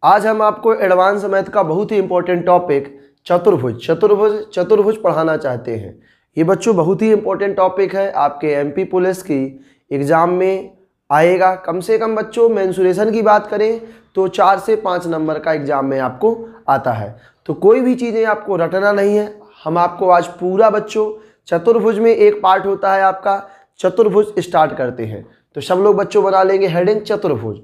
आज हम आपको एडवांस मैथ का बहुत ही इंपॉर्टेंट टॉपिक चतुर्भुज पढ़ाना चाहते हैं। ये बच्चों बहुत ही इंपॉर्टेंट टॉपिक है, आपके एमपी पुलिस की एग्ज़ाम में आएगा। कम से कम बच्चों मेंसुरेशन की बात करें तो 4 से 5 नंबर का एग्ज़ाम में आपको आता है। तो कोई भी चीज़ें आपको रटना नहीं है। हम आपको आज पूरा बच्चों चतुर्भुज में एक पार्ट होता है आपका चतुर्भुज स्टार्ट करते हैं। तो सब लोग बच्चों बना लेंगे हेडिंग चतुर्भुज,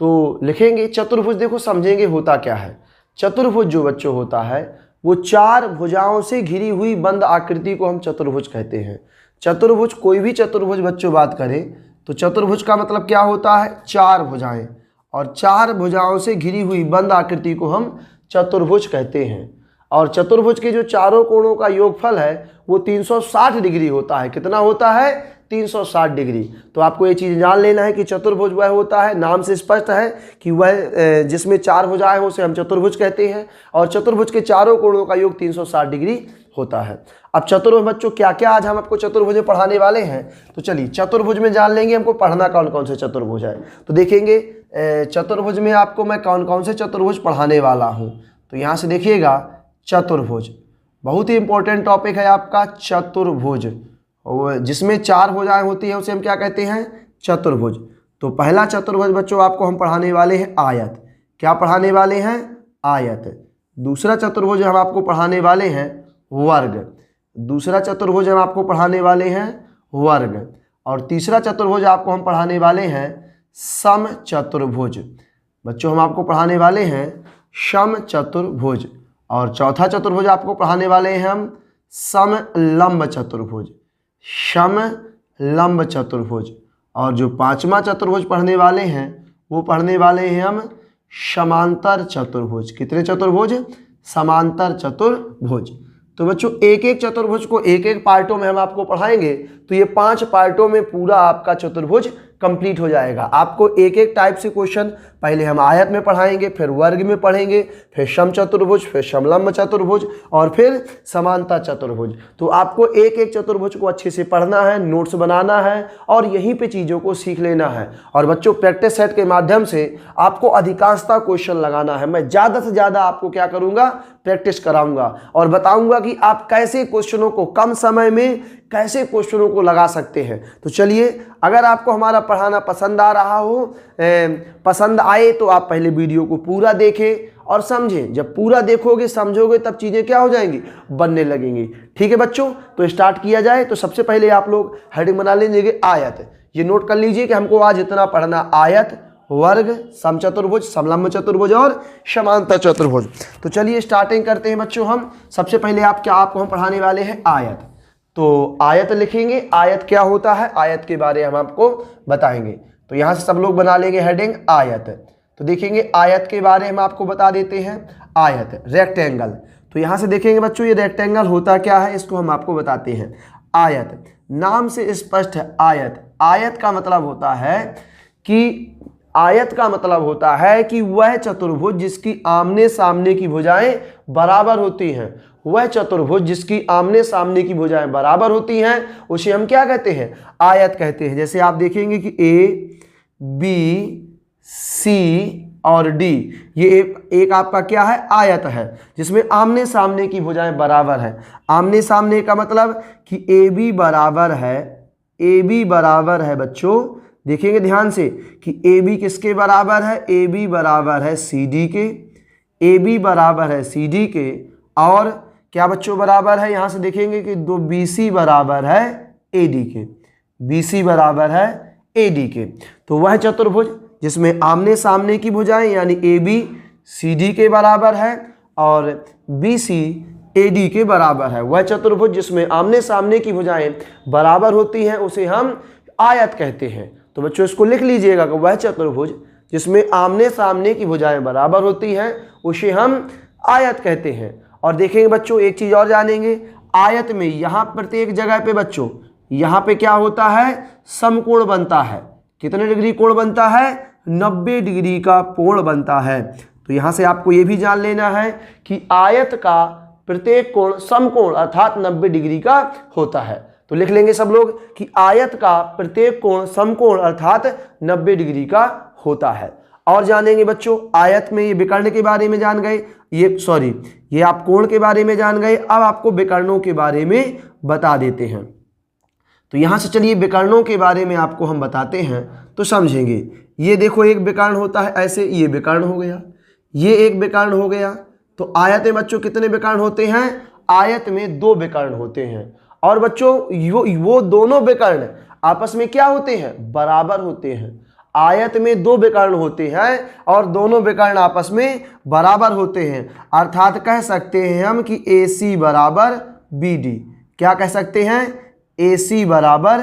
तो लिखेंगे चतुर्भुज। देखो समझेंगे होता क्या है। चतुर्भुज जो बच्चों होता है वो 4 भुजाओं से घिरी हुई बंद आकृति को हम चतुर्भुज कहते हैं। चतुर्भुज, कोई भी चतुर्भुज बच्चों बात करें तो चतुर्भुज का मतलब क्या होता है, 4 भुजाएं, और 4 भुजाओं से घिरी हुई बंद आकृति को हम चतुर्भुज कहते हैं। और चतुर्भुज के जो चारों कोणों का योगफल है वो 360 डिग्री होता है। कितना होता है, 360 डिग्री। तो आपको ये चीज़ जान लेना है कि चतुर्भुज वह होता है, नाम से स्पष्ट है कि वह जिसमें 4 भुजाएं हो उसे हम चतुर्भुज कहते हैं। और चतुर्भुज के चारों कोणों का योग 360 डिग्री होता है। अब चतुर्भुज बच्चों क्या क्या आज हम आपको चतुर्भुज में पढ़ाने वाले हैं, तो चलिए चतुर्भुज में जान लेंगे हमको पढ़ना कौन कौन से चतुर्भुज है। तो देखेंगे चतुर्भुज में आपको मैं कौन कौन से चतुर्भुज पढ़ाने वाला हूँ। तो यहाँ से देखिएगा, चतुर्भुज बहुत ही इंपॉर्टेंट टॉपिक है आपका चतुर्भुज, जिसमें 4 भुजाएं होती हैं उसे हम क्या कहते हैं, चतुर्भुज। तो पहला चतुर्भुज बच्चों आपको हम पढ़ाने वाले हैं आयत। क्या पढ़ाने वाले हैं, आयत। दूसरा चतुर्भुज हम आपको पढ़ाने वाले हैं वर्ग। दूसरा चतुर्भुज हम आपको पढ़ाने वाले हैं वर्ग। और तीसरा चतुर्भुज आपको हम पढ़ाने वाले हैं सम चतुर्भुज। बच्चों हम आपको पढ़ाने वाले हैं सम चतुर्भुज। और चौथा चतुर्भुज आपको पढ़ाने वाले हैं हम समलंब चतुर्भुज, समलंब चतुर्भुज। और जो 5वां चतुर्भुज पढ़ने वाले हैं वो पढ़ने वाले हैं हम समांतर चतुर्भुज। कितने चतुर्भुज, समांतर चतुर्भुज। तो बच्चों एक एक चतुर्भुज को एक एक पार्टों में हम आपको पढ़ाएंगे तो ये 5 पार्टों में पूरा आपका चतुर्भुज कंप्लीट हो जाएगा। आपको एक एक टाइप से क्वेश्चन पहले हम आयत में पढ़ाएंगे, फिर वर्ग में पढ़ेंगे, फिर सम चतुर्भुज, फिर समलंब चतुर्भुज और फिर समांतर चतुर्भुज। तो आपको एक एक चतुर्भुज को अच्छे से पढ़ना है, नोट्स बनाना है और यहीं पे चीज़ों को सीख लेना है। और बच्चों प्रैक्टिस सेट के माध्यम से आपको अधिकांशतः क्वेश्चन लगाना है। मैं ज़्यादा से ज़्यादा आपको क्या करूँगा, प्रैक्टिस कराऊंगा और बताऊंगा कि आप कैसे क्वेश्चनों को कम समय में कैसे क्वेश्चनों को लगा सकते हैं। तो चलिए, अगर आपको हमारा पढ़ाना पसंद आ रहा हो, पसंद आए तो आप पहले वीडियो को पूरा देखें और समझें। जब पूरा देखोगे समझोगे तब चीज़ें क्या हो जाएंगी, बनने लगेंगी। ठीक है बच्चों, तो स्टार्ट किया जाए। तो सबसे पहले आप लोग हेडिंग बना लीजिए आयत। ये नोट कर लीजिए कि हमको आज इतना पढ़ना, आयत, वर्ग, सम चतुर्भुज, समलंब चतुर्भुज और समांतर चतुर्भुज। तो चलिए स्टार्टिंग करते हैं बच्चों। हम सबसे पहले आपको हम पढ़ाने वाले हैं आयत। तो आयत लिखेंगे, आयत क्या होता है, आयत के बारे में हम आपको बताएंगे। तो यहाँ से सब लोग बना लेंगे हेडिंग आयत। तो देखेंगे आयत के बारे में हम आपको बता देते हैं। आयत रेक्टेंगल। तो यहाँ से देखेंगे बच्चों ये रेक्टेंगल होता क्या है, इसको हम आपको बताते हैं। आयत नाम से स्पष्ट है। आयत, आयत का मतलब होता है कि आयत का मतलब होता है कि वह चतुर्भुज जिसकी आमने सामने की भुजाएं बराबर होती हैं। वह चतुर्भुज जिसकी आमने सामने की भुजाएं बराबर होती हैं उसे हम क्या कहते हैं, आयत कहते हैं। जैसे आप देखेंगे कि ए, बी, सी और डी, ये एक आपका क्या है, आयत है जिसमें आमने सामने की भुजाएं बराबर है। आमने सामने का मतलब कि ए बी बराबर है, ए बी बराबर है बच्चों। देखेंगे ध्यान से कि ए बी किसके बराबर है, ए बी बराबर है सी डी के, ए बी बराबर है सी डी के। और क्या बच्चों बराबर है, यहाँ से देखेंगे कि दो बी सी बराबर है ए डी के, बी सी बराबर है ए डी के। तो वह चतुर्भुज जिसमें आमने सामने की भुजाएं यानी ए बी सी डी के बराबर है और बी सी ए डी के बराबर है, वह चतुर्भुज जिसमें आमने सामने की भुजाएं बराबर होती हैं उसे हम आयत कहते हैं। तो बच्चों इसको लिख लीजिएगा कि वह चतुर्भुज जिसमें आमने सामने की भुजाएं बराबर होती हैं उसे हम आयत कहते हैं। और देखेंगे बच्चों एक चीज़ और जानेंगे, आयत में यहाँ प्रत्येक जगह पे बच्चों यहाँ पे क्या होता है, समकोण बनता है। कितने डिग्री कोण बनता है, 90 डिग्री का कोण बनता है। तो यहाँ से आपको ये भी जान लेना है कि आयत का प्रत्येक कोण समकोण अर्थात 90 डिग्री का होता है। तो लिख लेंगे सब लोग कि आयत का प्रत्येक कोण समकोण अर्थात 90 डिग्री का होता है। और जानेंगे बच्चों आयत में ये विकर्ण के बारे में जान गए, ये आप कोण के बारे में जान गए। अब आपको विकर्णों के बारे में बता देते हैं। तो यहाँ से चलिए विकर्णों के बारे में आपको हम बताते हैं तो समझेंगे। ये देखो एक विकर्ण होता है ऐसे, ये विकर्ण हो गया, ये एक विकर्ण हो गया। तो आयत में बच्चों कितने विकर्ण होते हैं? आयत में 2 विकर्ण होते हैं। और बच्चों वो दोनों विकर्ण आपस में क्या होते हैं? बराबर होते हैं। आयत में 2 विकर्ण होते हैं और दोनों विकर्ण आपस में बराबर होते हैं। अर्थात कह सकते हैं हम कि AC बराबर BD। क्या कह सकते हैं? AC बराबर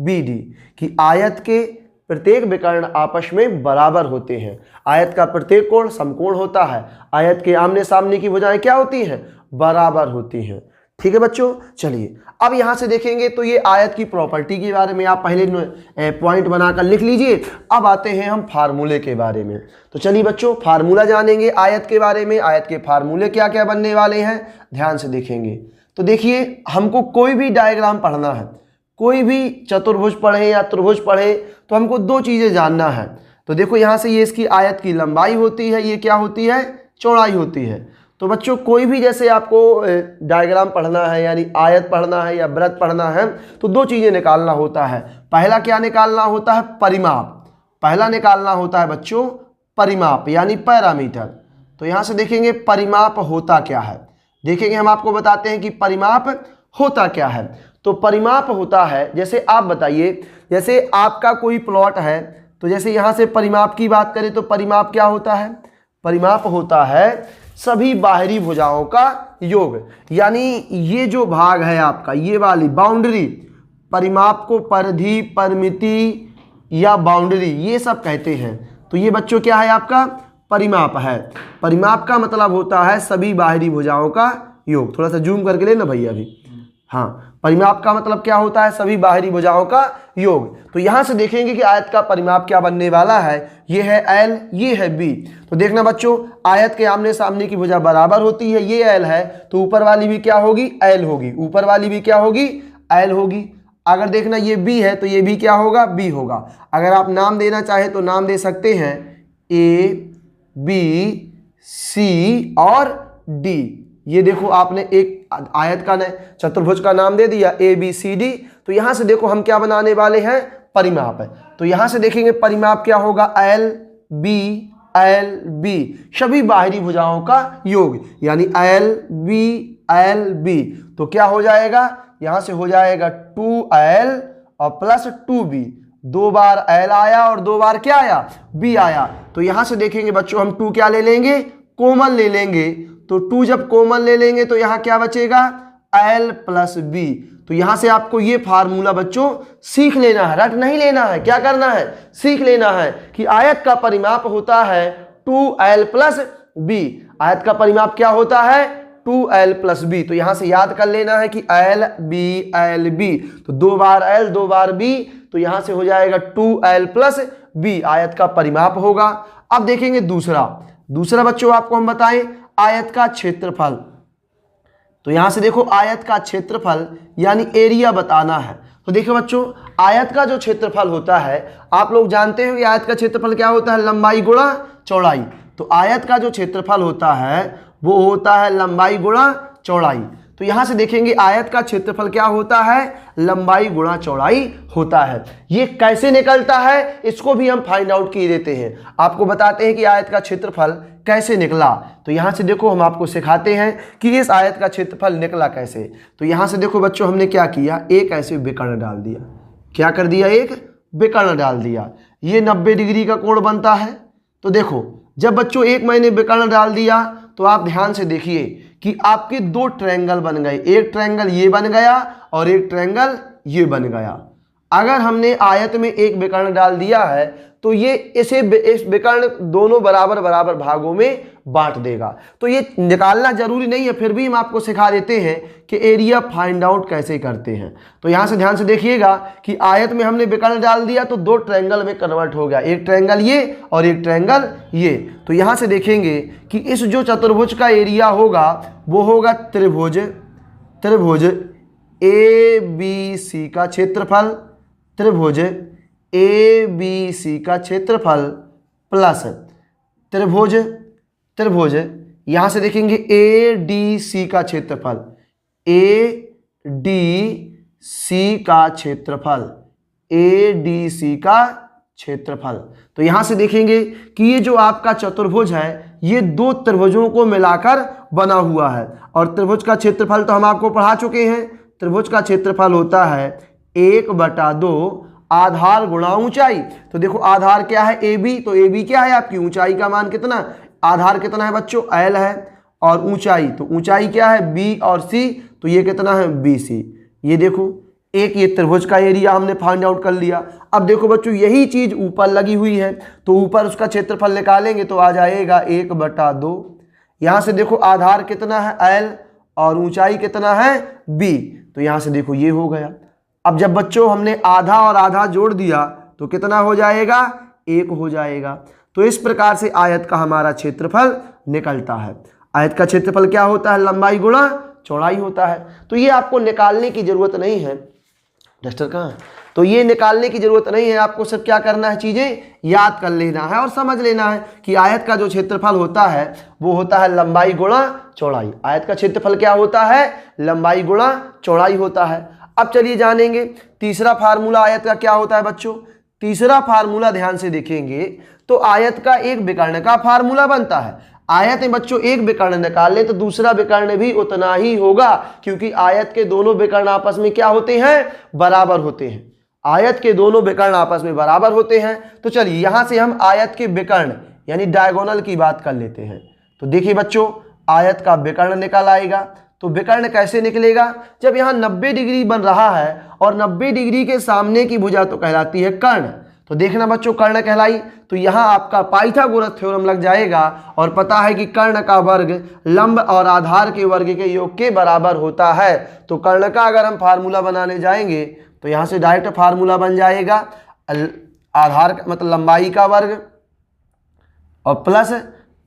BD कि आयत के प्रत्येक विकर्ण आपस में बराबर होते हैं। आयत का प्रत्येक कोण समकोण होता है। आयत के आमने सामने की भुजाएं क्या होती हैं? बराबर होती हैं। ठीक है बच्चों, चलिए अब यहां से देखेंगे तो ये आयत की प्रॉपर्टी के बारे में आप पहले पॉइंट बनाकर लिख लीजिए। अब आते हैं हम फार्मूले के बारे में। तो चलिए बच्चों फार्मूला जानेंगे आयत के बारे में। आयत के फार्मूले क्या क्या बनने वाले हैं ध्यान से देखेंगे। तो देखिए हमको कोई भी डायग्राम पढ़ना है, कोई भी चतुर्भुज पढ़े या त्रिभुज पढ़े, तो हमको 2 चीजें जानना है। तो देखो यहाँ से ये इसकी आयत की लंबाई होती है, ये क्या होती है? चौड़ाई होती है। तो बच्चों कोई भी जैसे आपको डायग्राम पढ़ना है यानी आयत पढ़ना है या वृत्त पढ़ना है तो 2 चीजें निकालना होता है। पहला क्या निकालना होता है? परिमाप। पहला निकालना होता है बच्चों परिमाप यानी पैरामीटर। तो यहाँ से देखेंगे परिमाप होता क्या है, देखेंगे हम आपको बताते हैं कि परिमाप होता क्या है। तो परिमाप होता है, जैसे आप बताइए, जैसे आपका कोई प्लॉट है तो जैसे यहाँ से परिमाप की बात करें तो परिमाप क्या होता है? परिमाप होता है सभी बाहरी भुजाओं का योग। यानी ये जो भाग है आपका, ये वाली बाउंड्री, परिमाप को परिधि, परिमिति या बाउंड्री ये सब कहते हैं। तो ये बच्चों क्या है? आपका परिमाप है। परिमाप का मतलब होता है सभी बाहरी भुजाओं का योग। थोड़ा सा जूम करके लेना भैया अभी। हाँ, परिमाप का मतलब क्या होता है? सभी बाहरी भुजाओं का योग। तो यहां से देखेंगे कि आयत का परिमाप क्या बनने वाला है। ये है L, ये है B। तो देखना बच्चों आयत के आमने सामने की भुजा बराबर होती है, ये L है तो ऊपर वाली भी क्या होगी? L होगी। ऊपर वाली भी क्या होगी? L होगी। अगर देखना ये B है तो ये भी क्या होगा? B होगा। अगर आप नाम देना चाहे तो नाम दे सकते हैं A, B, C और D। ये देखो आपने एक आयत का चतुर्भुज का नाम दे दिया ABCD। तो यहां से देखो हम क्या बनाने वाले हैं? परिमाप है। तो यहां से देखेंगे परिमाप क्या होगा? LB सभी बाहरी भुजाओं का योग यानी LB। तो क्या हो जाएगा? यहां से हो जाएगा 2L और प्लस 2B। 2 बार L आया और 2 बार क्या आया? B आया। तो यहां से देखेंगे बच्चों हम 2 क्या ले लेंगे? कॉमन ले लेंगे। तो 2 जब कॉमन ले लेंगे तो यहां क्या बचेगा? L plus B। तो यहां से आपको ये फार्मूला बच्चों सीख लेना है, रट नहीं लेना है। क्या करना है? सीख लेना है कि आयत का परिमाप होता है 2L प्लस B। आयत का परिमाप क्या होता है? 2L plus B। तो यहां से याद कर लेना है कि LB। तो 2 बार L 2 बार B, तो यहां से हो जाएगा 2L प्लस B आयत का परिमाप होगा। अब देखेंगे दूसरा बच्चों आपको हम बताएं आयत का क्षेत्रफल। तो यहां से देखो आयत का क्षेत्रफल यानी एरिया बताना है। तो देखो बच्चों आयत का जो क्षेत्रफल होता है, आप लोग जानते हो कि आयत का क्षेत्रफल क्या होता है? लंबाई गुणा चौड़ाई। तो आयत का जो क्षेत्रफल होता है वो होता है लंबाई गुणा चौड़ाई। तो यहां से देखेंगे आयत का क्षेत्रफल क्या होता है? लंबाई गुणा चौड़ाई होता है। ये कैसे निकलता है इसको भी हम फाइंड आउट किए देते हैं, आपको बताते हैं कि आयत का क्षेत्रफल कैसे निकला। तो यहां से देखो हम आपको सिखाते हैं कि इस आयत का क्षेत्रफल निकला कैसे। तो यहां से देखो बच्चों हमने क्या किया? एक ऐसे विकर्ण डाल दिया। क्या कर दिया? एक विकर्ण डाल दिया। ये 90 डिग्री का कोण बनता है। तो देखो जब बच्चों एक मैंने विकर्ण डाल दिया तो आप ध्यान से देखिए कि आपके 2 ट्रायंगल बन गए। एक ट्रायंगल ये बन गया और एक ट्रायंगल ये बन गया। अगर हमने आयत में एक विकर्ण डाल दिया है तो ये इस विकर्ण दोनों बराबर बराबर भागों में बांट देगा। तो ये निकालना जरूरी नहीं है, फिर भी हम आपको सिखा देते हैं कि एरिया फाइंड आउट कैसे करते हैं। तो यहां से ध्यान से देखिएगा कि आयत में हमने विकर्ण डाल दिया तो 2 ट्रायंगल में कन्वर्ट हो गया, एक ट्रायंगल ये और एक ट्रायंगल ये। तो यहां से देखेंगे कि इस जो चतुर्भुज का एरिया होगा वो होगा त्रिभुज ABC का क्षेत्रफल, त्रिभुज ABC का क्षेत्रफल प्लस त्रिभुज त्रिभुज यहां से देखेंगे ए डी सी का क्षेत्रफल, ए डी सी का क्षेत्रफल, ए डी सी का क्षेत्रफल। तो यहां से देखेंगे कि ये जो आपका चतुर्भुज है ये दो त्रिभुजों को मिलाकर बना हुआ है, और त्रिभुज का क्षेत्रफल तो हम आपको पढ़ा चुके हैं। त्रिभुज का क्षेत्रफल होता है 1/2 आधार गुणा ऊंचाई। तो देखो आधार क्या है ए बी, तो ए बी क्या है आपकी ऊंचाई का मान कितना, आधार कितना है बच्चों एल है, और ऊंचाई तो ऊंचाई क्या है बी और सी, तो ये कितना है बी सी। ये देखो एक ये त्रिभुज का एरिया हमने फाइंड आउट कर लिया। अब देखो बच्चों यही चीज ऊपर लगी हुई है, तो ऊपर उसका क्षेत्रफल निकालेंगे तो आ जाएगा 1/2। यहां से देखो आधार कितना है एल और ऊंचाई कितना है बी, तो यहां से देखो ये हो गया। अब जब बच्चों हमने आधा और आधा जोड़ दिया तो कितना हो जाएगा 1 हो जाएगा। तो इस प्रकार से आयत का हमारा क्षेत्रफल निकलता है। आयत का क्षेत्रफल क्या होता है, लंबाई गुणा चौड़ाई होता है। तो ये आपको निकालने की जरूरत नहीं है, डस्टर कहाँ है, तो ये निकालने की जरूरत नहीं है, आपको सब क्या करना है चीजें याद कर लेना है और समझ लेना है कि आयत का जो क्षेत्रफल होता है वो होता है लंबाई गुणा चौड़ाई। आयत का क्षेत्रफल क्या होता है, लंबाई गुणा चौड़ाई होता है। अब चलिए जानेंगे तीसरा फार्मूला आयत का क्या होता है बच्चों। तीसरा फार्मूला ध्यान से देखेंगे तो आयत का एक विकर्ण का फार्मूला बनता है। आयत में बच्चों एक विकर्ण निकाल ले तो दूसरा विकर्ण भी उतना ही होगा, क्योंकि आयत के दोनों विकर्ण आपस में क्या होते हैं, बराबर होते हैं। आयत के दोनों विकर्ण आपस में बराबर होते हैं। तो चलिए यहां से हम आयत के विकर्ण यानी डायगोनल की बात कर लेते हैं। तो देखिए बच्चों आयत का विकर्ण निकल आएगा। तो विकर्ण कैसे निकलेगा, जब यहाँ 90 डिग्री बन रहा है और 90 डिग्री के सामने की भुजा तो कहलाती है कर्ण। तो देखना बच्चों कर्ण कहलाई, तो यहाँ आपका पाइथागोरस थ्योरम लग जाएगा, और पता है कि कर्ण का वर्ग लंब और आधार के वर्ग के योग के बराबर होता है। तो कर्ण का अगर हम फार्मूला बनाने जाएंगे तो यहाँ से डायरेक्ट फार्मूला बन जाएगा आधार मतलब लंबाई का वर्ग और प्लस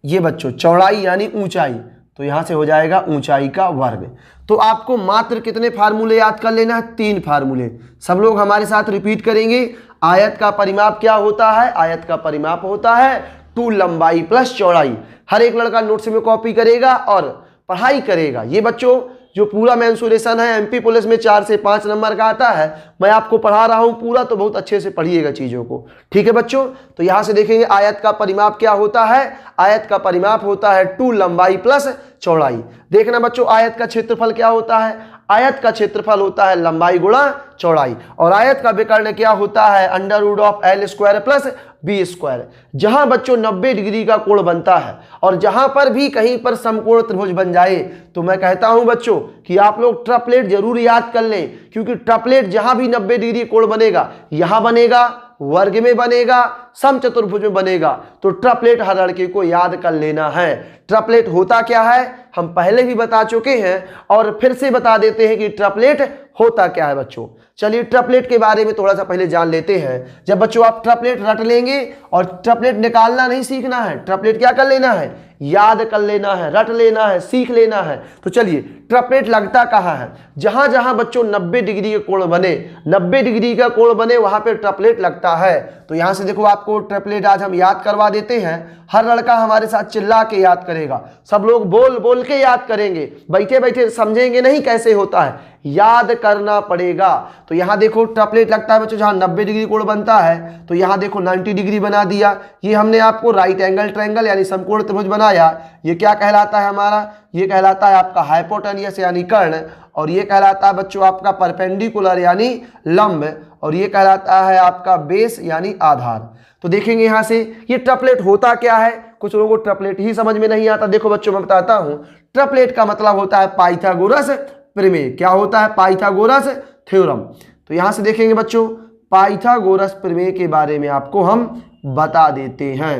ये बच्चों चौड़ाई यानी ऊंचाई, तो यहां से हो जाएगा ऊंचाई का वर्ग। तो आपको मात्र कितने फार्मूले याद कर लेना है, 3 फार्मूले। सब लोग हमारे साथ रिपीट करेंगे। आयत का परिमाप क्या होता है, आयत का परिमाप होता है 2 लंबाई प्लस चौड़ाई। हर एक लड़का नोट्स में कॉपी करेगा और पढ़ाई करेगा। ये बच्चों जो पूरा मेंसुरेशन है एमपी पुलिस में 4 से 5 नंबर का आता है, मैं आपको पढ़ा रहा हूं पूरा, तो बहुत अच्छे से पढ़िएगा चीजों को, ठीक है बच्चों। तो यहां से देखेंगे आयत का परिमाप क्या होता है, आयत का परिमाप होता है 2 लंबाई प्लस चौड़ाई। देखना बच्चों आयत का क्षेत्रफल क्या होता है, आयत का क्षेत्रफल होता है लंबाई गुणा चौड़ाई, और आयत का विकर्ण क्या होता है √L² प्लस B²। जहां बच्चों 90 डिग्री का कोण बनता है और जहां पर भी कहीं पर समकोण त्रिभुज बन जाए, तो मैं कहता हूं बच्चों कि आप लोग ट्रिपलेट जरूर याद कर लें, क्योंकि ट्रिपलेट जहां भी 90 डिग्री कोण बनेगा, यहां बनेगा, वर्ग में बनेगा, समचतुर्भुज में बनेगा, तो ट्रिपलेट हर लड़के को याद कर लेना है। ट्रिपलेट होता क्या है हम पहले भी बता चुके हैं और फिर से बता देते हैं कि ट्रिपलेट होता क्या है बच्चों। चलिए ट्रिपलेट के बारे में थोड़ा सा पहले जान लेते हैं। जब बच्चों आप ट्रिपलेट रट लेंगे, और ट्रिपलेट निकालना नहीं सीखना है, ट्रिपलेट क्या कर लेना है, याद कर लेना है, रट लेना है, सीख लेना है। तो चलिए ट्रिपलेट लगता कहाँ है, जहां जहां बच्चों 90 डिग्री के कोण बने, 90 डिग्री का कोण बने वहां पे ट्रिपलेट लगता है। तो यहां से देखो आपको ट्रिपलेट आज हम याद करवा देते हैं। हर लड़का हमारे साथ चिल्ला के याद करेगा, सब लोग बोल बोल के याद करेंगे, बैठे बैठे समझेंगे नहीं कैसे होता है, याद करना पड़ेगा। तो यहां देखो ट्रिपलेट लगता है बच्चों जहां 90 डिग्री कोण बनता है, तो यहां देखो 90 डिग्री बना दिया। ये हमने आपको राइट एंगल ट्रायंगल यानी समकोण त्रिभुज बनाया। ये क्या कहलाता है हमारा, ये कहलाता है आपका हाइपोटेन्यूस यानी कर्ण, और ये कहलाता है बच्चों आपका परपेंडिकुलर यानी लंब, और ये कहलाता है आपका बेस यानी आधार। तो देखेंगे यहां से ये ट्रिपलेट होता क्या है। कुछ लोगों को ट्रिपलेट ही समझ में नहीं आता। देखो बच्चों मैं बताता हूं, ट्रिपलेट का मतलब होता है पाइथागोरस प्रमेय। क्या होता है, पाइथागोरस थ्योरम। तो यहां से देखेंगे बच्चों पाइथागोरस प्रमेय के बारे में आपको हम बता देते हैं।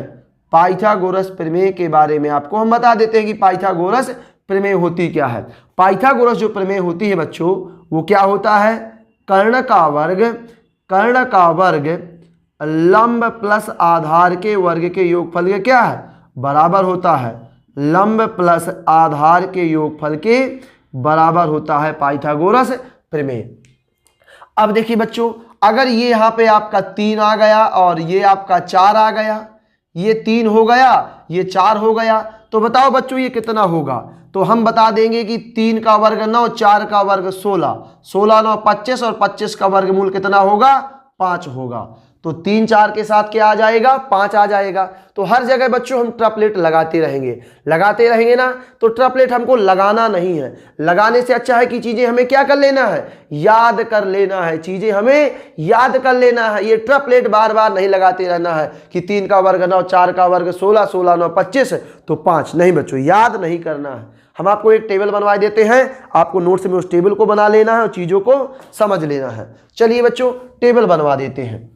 पाइथागोरस प्रमेय के बारे में आपको हम बता देते हैं कि पाइथागोरस प्रमेय होती क्या है। पाइथागोरस जो प्रमेय होती है बच्चों वो क्या होता है, कर्ण का वर्ग लंब प्लस आधार के वर्ग के योगफल के क्या है बराबर होता है, लंब प्लस आधार के योगफल के बराबर होता है पाइथागोरस प्रमेय। अब देखिए बच्चों अगर ये यहाँ पे आपका 3 आ गया और ये आपका 4 आ गया, ये 3 हो गया, ये 4 हो गया। तो बताओ बच्चों ये कितना होगा? तो हम बता देंगे कि 3 का वर्ग 9, 4 का वर्ग 16, 16 9 25 और 25 का वर्गमूल कितना होगा? 5 होगा। तो 3 4 के साथ क्या आ जाएगा? 5 आ जाएगा। तो हर जगह बच्चों हम ट्रिपलेट लगाते रहेंगे ना। तो ट्रिपलेट हमको लगाना नहीं है, लगाने से अच्छा है कि चीजें हमें क्या कर लेना है? याद कर लेना है, चीजें हमें याद कर लेना है। ये ट्रिपलेट बार बार नहीं लगाते रहना है कि 3 का वर्ग 9, 4 का वर्ग 16, 16 9 25 तो 5 नहीं बच्चों, याद नहीं करना है। हम आपको एक टेबल बनवा देते हैं, आपको नोट्स में उस टेबल को बना लेना है और चीजों को समझ लेना है। चलिए बच्चों टेबल बनवा देते हैं।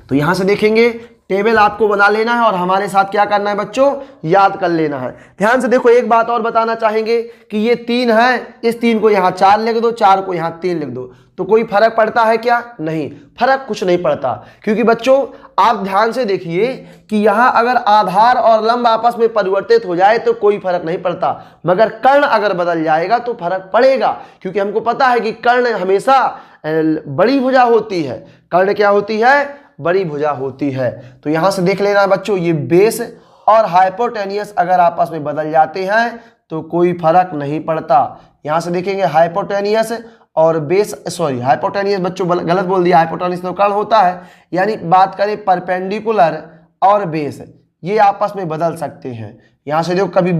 तो यहां से देखेंगे टेबल आपको बना लेना है और हमारे साथ क्या करना है बच्चों? याद कर लेना है। ध्यान से देखो, एक बात और बताना चाहेंगे कि ये 3 है, इस 3 को यहां 4 लिख दो, 4 को यहां 3 लिख दो। तो कोई फर्क पड़ता है क्या? नहीं, फर्क कुछ नहीं पड़ता। क्योंकि बच्चों आप ध्यान से देखिए कि यहां अगर आधार और लंब आपस में परिवर्तित हो जाए तो कोई फर्क नहीं पड़ता, मगर कर्ण अगर बदल जाएगा तो फर्क पड़ेगा। क्योंकि हमको पता है कि कर्ण हमेशा बड़ी भुजा होती है। कर्ण क्या होती है? बड़ी भुजा होती है। तो यहां से देख लेना बच्चों, ये बेस और हाइपोटेनियस अगर आपस में बदल जाते हैं तो कोई फर्क नहीं पड़ता। यहां से देखेंगे हाइपोटेनियस और बेस, सॉरी हाइपोटेनियस बच्चों गलत बोल दिया, हाइपोटेनियस तो कर्ण होता है। यानी बात करें परपेंडिकुलर और बेस, ये आपस में बदल सकते हैं। यहां से देखो कभी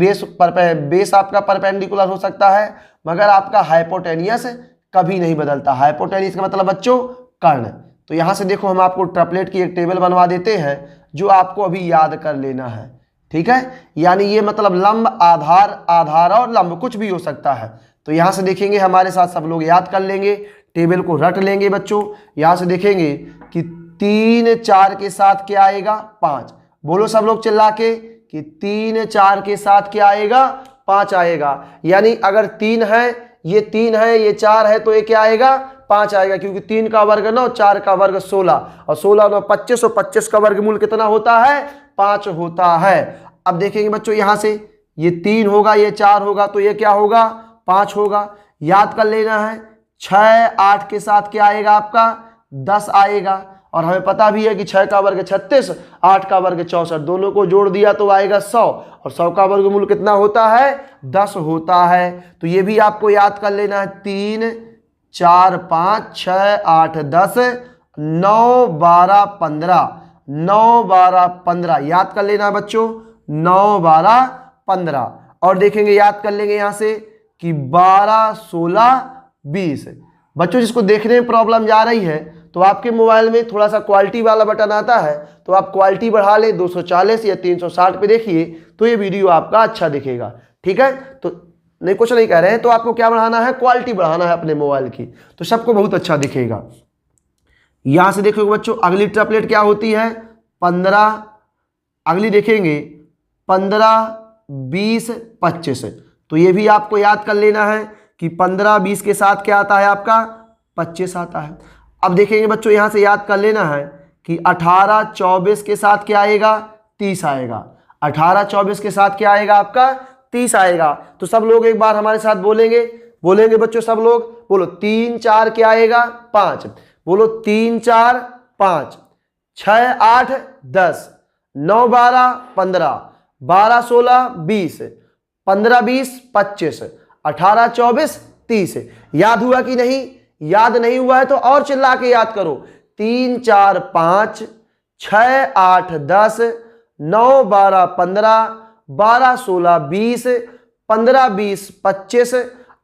बेस आपका परपेंडिकुलर हो सकता है, मगर आपका हाइपोटेनियस कभी नहीं बदलता। हाइपोटेनियस का मतलब बच्चों कर्ण। तो यहां से देखो हम आपको ट्रिपलेट की एक टेबल बनवा देते हैं जो आपको अभी याद कर लेना है, ठीक है। यानी ये मतलब लंब, आधार, आधार और लंब कुछ भी हो सकता है। तो यहां से देखेंगे हमारे साथ सब लोग याद कर लेंगे, टेबल को रट लेंगे बच्चों। यहां से देखेंगे कि 3 4 के साथ क्या आएगा? 5। बोलो सब लोग चिल्ला के कि 3 4 के साथ क्या आएगा? 5 आएगा। यानी अगर 3 है, ये 3 है, ये 4 है, तो ये क्या आएगा? 5 आएगा। क्योंकि 3 का वर्ग 9, 4 का वर्ग 16 और 16 9 25 और 25 का वर्गमूल कितना होता है? 5 होता है। अब देखेंगे बच्चों यहां से ये 3 होगा, ये 4 होगा, तो ये क्या होगा? 5 होगा। याद कर लेना है 6 8 के साथ क्या आएगा आपका? 10 आएगा। और हमें पता भी है कि 6 का वर्ग 36, 8 का वर्ग 64, दोनों को जोड़ दिया तो आएगा 100 और 100 का वर्गमूल कितना होता है? 10 होता है। तो ये भी आपको याद कर लेना है। 3 4 5 6 8 10 9 12 15, 9 12 15 याद कर लेना बच्चों, 9 12 15। और देखेंगे याद कर लेंगे यहां से कि 12 16 20। बच्चों जिसको देखने में प्रॉब्लम जा रही है तो आपके मोबाइल में थोड़ा सा क्वालिटी वाला बटन आता है, तो आप क्वालिटी बढ़ा ले 240 या 360 पे देखिए तो ये वीडियो आपका अच्छा दिखेगा, ठीक है। तो नहीं, कुछ नहीं कह रहे हैं, तो आपको क्या बढ़ाना है? क्वालिटी बढ़ाना है अपने मोबाइल की, तो सबको बहुत अच्छा दिखेगा। यहां से देखोगे बच्चों अगली ट्रिपलेट क्या होती है? 15, अगली देखेंगे 15 20 25। तो ये भी आपको याद कर लेना है कि 15 20 के साथ क्या आता है आपका? 25 आता है। अब देखेंगे बच्चों यहां से याद कर लेना है कि 18 24 के साथ क्या आएगा? 30 आएगा। 18 24 के साथ क्या आएगा आपका? 30 आएगा। तो सब लोग एक बार हमारे साथ बोलेंगे बच्चों, सब लोग बोलो 3 4 क्या आएगा? 5। बोलो 3 4 5, 6 8 10, 9 12 15, 12 16 20, 15 20 25, 18 24 30। याद हुआ कि नहीं? याद नहीं हुआ है तो और चिल्ला के याद करो। 3 4 5, 6 8 10, 9 12 15, 12 16 20, 15 20 25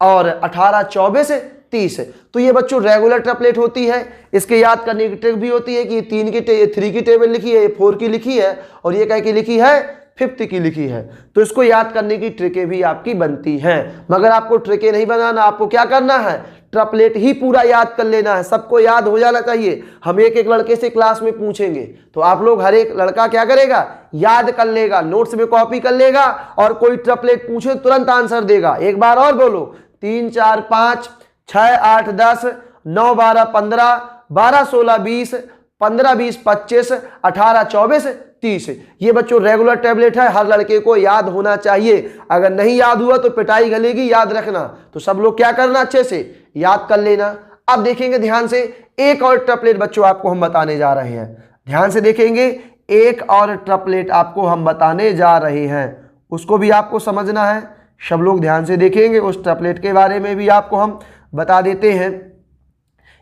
और 18 24 30। तो ये बच्चों रेगुलर ट्रिपलेट होती है। इसके याद करने की ट्रिक भी होती है कि 3 की टेबल लिखी है, 4 की लिखी है और ये कह की लिखी है 5 की लिखी है। तो इसको याद करने की ट्रिकें भी आपकी बनती हैं। मगर आपको ट्रिकें नहीं बनाना, आपको क्या करना है? ट्रिपलेट ही पूरा याद कर लेना है। सबको याद हो जाना चाहिए। हम एक एक लड़के से क्लास में पूछेंगे तो आप लोग, हर एक लड़का क्या करेगा? याद कर लेगा, नोट्स में कॉपी कर लेगा और कोई ट्रिपलेट पूछे तुरंत आंसर देगा। एक बार और बोलो, 3 4 5, 6 8 10, 9 12 15, 12 16 20, 15 20 25, 18 24 30। ये बच्चों रेगुलर टैबलेट है, हर लड़के को याद होना चाहिए। अगर नहीं याद हुआ तो पिटाई गलेगी, याद रखना। तो सब लोग क्या करना? अच्छे से याद कर लेना। अब देखेंगे ध्यान से एक और टैबलेट बच्चों आपको हम बताने जा रहे हैं। ध्यान से देखेंगे एक और ट्रिपलेट आपको हम बताने जा रहे हैं, उसको भी आपको समझना है। सब लोग ध्यान से देखेंगे, उस ट्रिपलेट के बारे में भी आपको हम बता देते हैं।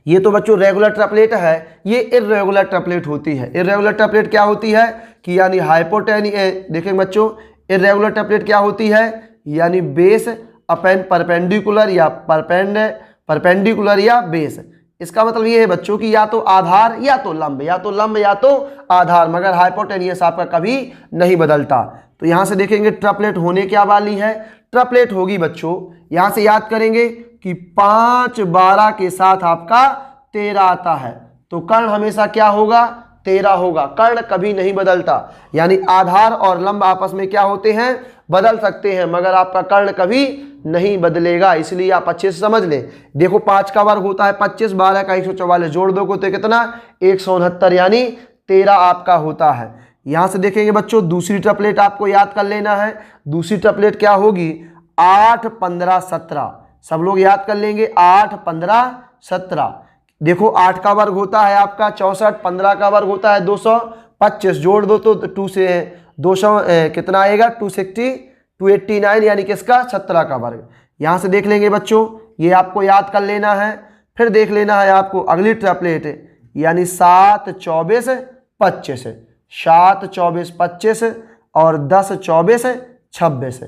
ये तो बच्चों रेगुलर ट्रिपलेट है, ये इर्रेगुलर ट्रिपलेट होती है। इर्रेगुलर ट्रिपलेट क्या होती है कि यानी देखेंगे बच्चों, इर्रेगुलर ट्रिपलेट क्या होती है, यानी बेस अपन परपेंडिकुलर या परपेंडिकुलर या बेस। इसका मतलब ये है बच्चों कि या तो आधार या तो लंब, या तो लंब या तो आधार, मगर हाइपोटेनियस आपका कभी नहीं बदलता। तो यहां से देखेंगे ट्रिपलेट होने क्या वाली है, ट्रिपलेट होगी बच्चों, यहां से याद करेंगे कि 5 12 के साथ आपका 13 आता है, तो कर्ण हमेशा क्या होगा, 13 होगा। कर्ण कभी नहीं बदलता, यानी आधार और लंब आपस में क्या होते हैं, बदल सकते हैं, मगर आपका कर्ण कभी नहीं बदलेगा। इसलिए आप अच्छे से समझ लें। देखो 5 का वर्ग होता है 25, 12 का 144, जोड़ दो को तो कितना 169, यानी 13 आपका होता है। यहां से देखेंगे बच्चों दूसरी ट्रिपलेट आपको याद कर लेना है। दूसरी ट्रिपलेट क्या होगी, 8 15 17। सब लोग याद कर लेंगे 8 15 17। देखो 8 का वर्ग होता है आपका 64, 15 का वर्ग होता है 225, जोड़ दो तो 2 से 200 कितना आएगा 260 289, यानी किसका 17 का वर्ग। यहां से देख लेंगे बच्चों, ये आपको याद कर लेना है। फिर देख लेना है आपको अगली ट्रिपलेट, यानी 7 24 25, 7 24 25 और 10 24 26।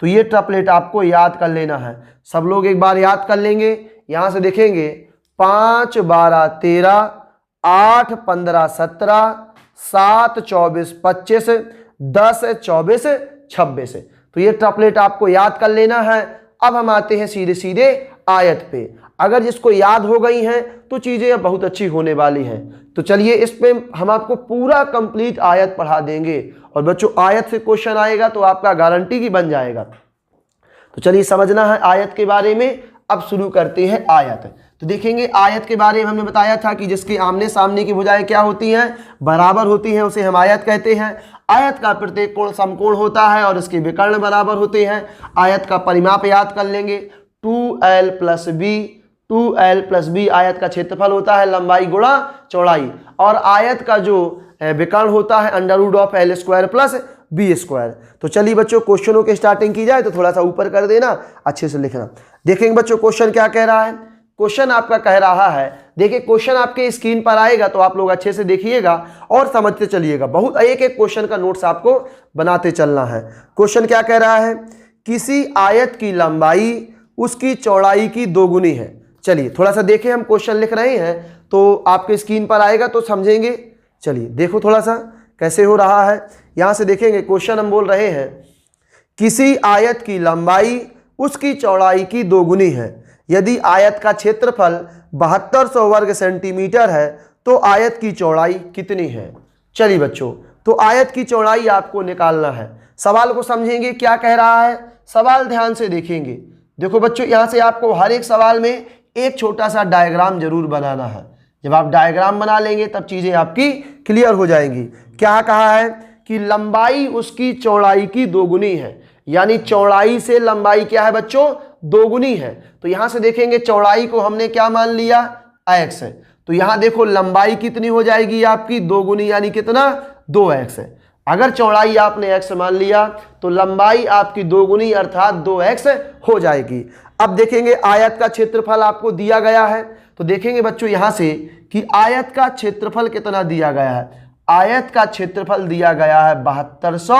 तो ये ट्रिपलेट आपको याद कर लेना है। सब लोग एक बार याद कर लेंगे। यहां से देखेंगे 5 12 13, 8 15 17, 7 24 25, 10 24 26। तो ये ट्रिपलेट आपको याद कर लेना है। अब हम आते हैं सीधे सीधे आयत पे। अगर जिसको याद हो गई हैं तो चीजें बहुत अच्छी होने वाली हैं। तो चलिए इस पे हम आपको पूरा कंप्लीट आयत पढ़ा देंगे, और बच्चों आयत से क्वेश्चन आएगा तो आपका गारंटी की बन जाएगा। तो चलिए समझना है आयत के बारे में। अब शुरू करते हैं आयत। तो देखेंगे आयत के बारे में हमने बताया था कि जिसके आमने सामने की भुजाएं क्या होती हैं, बराबर होती हैं, उसे हम आयत कहते हैं। आयत का प्रत्येक कोण समकोण होता है और इसके विकर्ण बराबर होते हैं। आयत का परिमाप याद कर लेंगे 2l + b, 2l + b आयत का क्षेत्रफल होता है, लंबाई गुणा चौड़ाई। और आयत का जो विकर्ण होता है √l² + b²। तो चलिए बच्चों क्वेश्चनों की स्टार्टिंग की जाए तो थोड़ा सा ऊपर कर देना, अच्छे से लिखना। देखेंगे बच्चों क्वेश्चन क्या कह रहा है। क्वेश्चन आपका कह रहा है, देखिए क्वेश्चन आपके स्क्रीन पर आएगा तो आप लोग अच्छे से देखिएगा और समझते चलिएगा। बहुत एक एक क्वेश्चन का नोट्स आपको बनाते चलना है। क्वेश्चन क्या कह रहा है, किसी आयत की लंबाई उसकी चौड़ाई की 2 गुनी है। चलिए थोड़ा सा देखें, हम क्वेश्चन लिख रहे हैं तो आपके स्क्रीन पर आएगा तो समझेंगे। चलिए देखो थोड़ा सा कैसे हो रहा है। यहां से देखेंगे क्वेश्चन हम बोल रहे हैं, किसी आयत की लंबाई उसकी चौड़ाई की 2 गुनी है। यदि आयत का क्षेत्रफल 7200 वर्ग सेंटीमीटर है तो आयत की चौड़ाई कितनी है। चलिए बच्चों, तो आयत की चौड़ाई आपको निकालना है। सवाल को समझेंगे क्या कह रहा है, सवाल ध्यान से देखेंगे। देखो बच्चों, यहां से आपको हर एक सवाल में एक छोटा सा डायग्राम जरूर बनाना है। जब आप डायग्राम बना लेंगे तब चीजें आपकी क्लियर हो जाएंगी। क्या कहा है कि लंबाई उसकी चौड़ाई की 2 गुनी है, यानी चौड़ाई से लंबाई क्या है बच्चों, 2 गुनी है। तो यहां से देखेंगे चौड़ाई को हमने क्या मान लिया, x है। तो यहां देखो लंबाई कितनी हो जाएगी आपकी 2 गुनी, यानी कितना 2x है। अगर चौड़ाई आपने x मान लिया तो लंबाई आपकी 2 गुनी अर्थात 2x हो जाएगी। अब देखेंगे आयत का क्षेत्रफल आपको दिया गया है। तो देखेंगे बच्चों यहां से कि आयत का क्षेत्रफल कितना दिया गया है। आयत का क्षेत्रफल दिया गया है 7200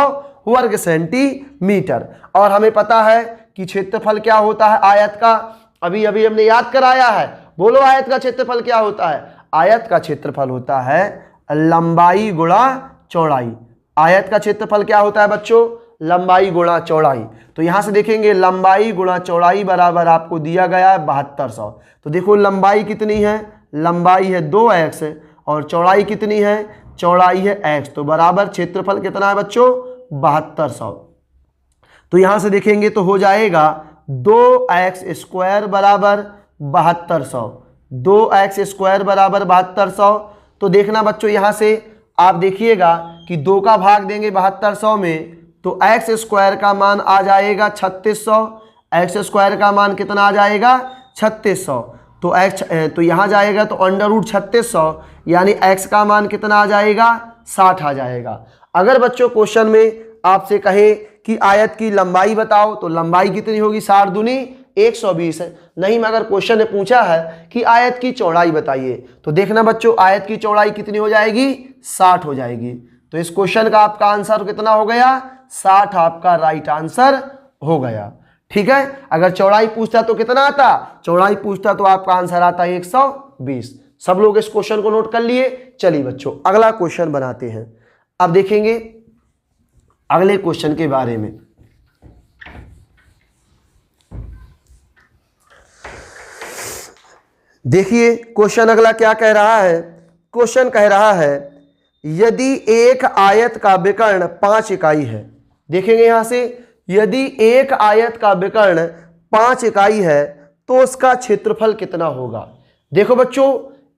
वर्ग सेंटीमीटर, और हमें पता है कि क्षेत्रफल क्या होता है आयत का, अभी अभी हमने याद कराया है। बोलो आयत का क्षेत्रफल क्या होता है। आयत का क्षेत्रफल होता है लंबाई गुणा चौड़ाई। आयत का क्षेत्रफल क्या होता है बच्चों, लंबाई गुणा चौड़ाई। तो यहां से देखेंगे लंबाई गुणा चौड़ाई बराबर आपको दिया गया है 7200। तो देखो लंबाई कितनी है, लंबाई है 2x और चौड़ाई कितनी है, चौड़ाई है x। तो बराबर क्षेत्रफल कितना है बच्चों, 7200। तो यहां से देखेंगे तो हो जाएगा 2x² बराबर 7200, 2x² बराबर 7200। तो देखना बच्चों यहां से आप देखिएगा कि 2 का भाग देंगे 7200 में तो x² का मान आ जाएगा 3600, x² का मान कितना आ जाएगा 3600। तो यहां जाएगा तो √3600 यानी x का मान कितना आ जाएगा 60 आ जाएगा। अगर बच्चों क्वेश्चन में आपसे कहे कि आयत की लंबाई बताओ तो लंबाई कितनी होगी, 60 दूनी 120 है। नहीं मगर क्वेश्चन ने पूछा है कि आयत की चौड़ाई बताइए तो देखना बच्चों आयत की चौड़ाई कितनी हो जाएगी, 60 हो जाएगी। तो इस क्वेश्चन का आपका आंसर कितना हो गया, 60 आपका राइट आंसर हो गया। ठीक है, अगर चौड़ाई पूछता तो कितना आता, चौड़ाई पूछता तो आपका आंसर आता है 120। सब लोग इस क्वेश्चन को नोट कर लिए। चलिए बच्चों अगला क्वेश्चन बनाते हैं। अब देखेंगे अगले क्वेश्चन के बारे में। देखिए क्वेश्चन अगला क्या कह रहा है। क्वेश्चन कह रहा है यदि एक आयत का विकर्ण 5 इकाई है। देखेंगे यहां से, यदि एक आयत का विकर्ण 5 इकाई है तो उसका क्षेत्रफल कितना होगा। देखो बच्चों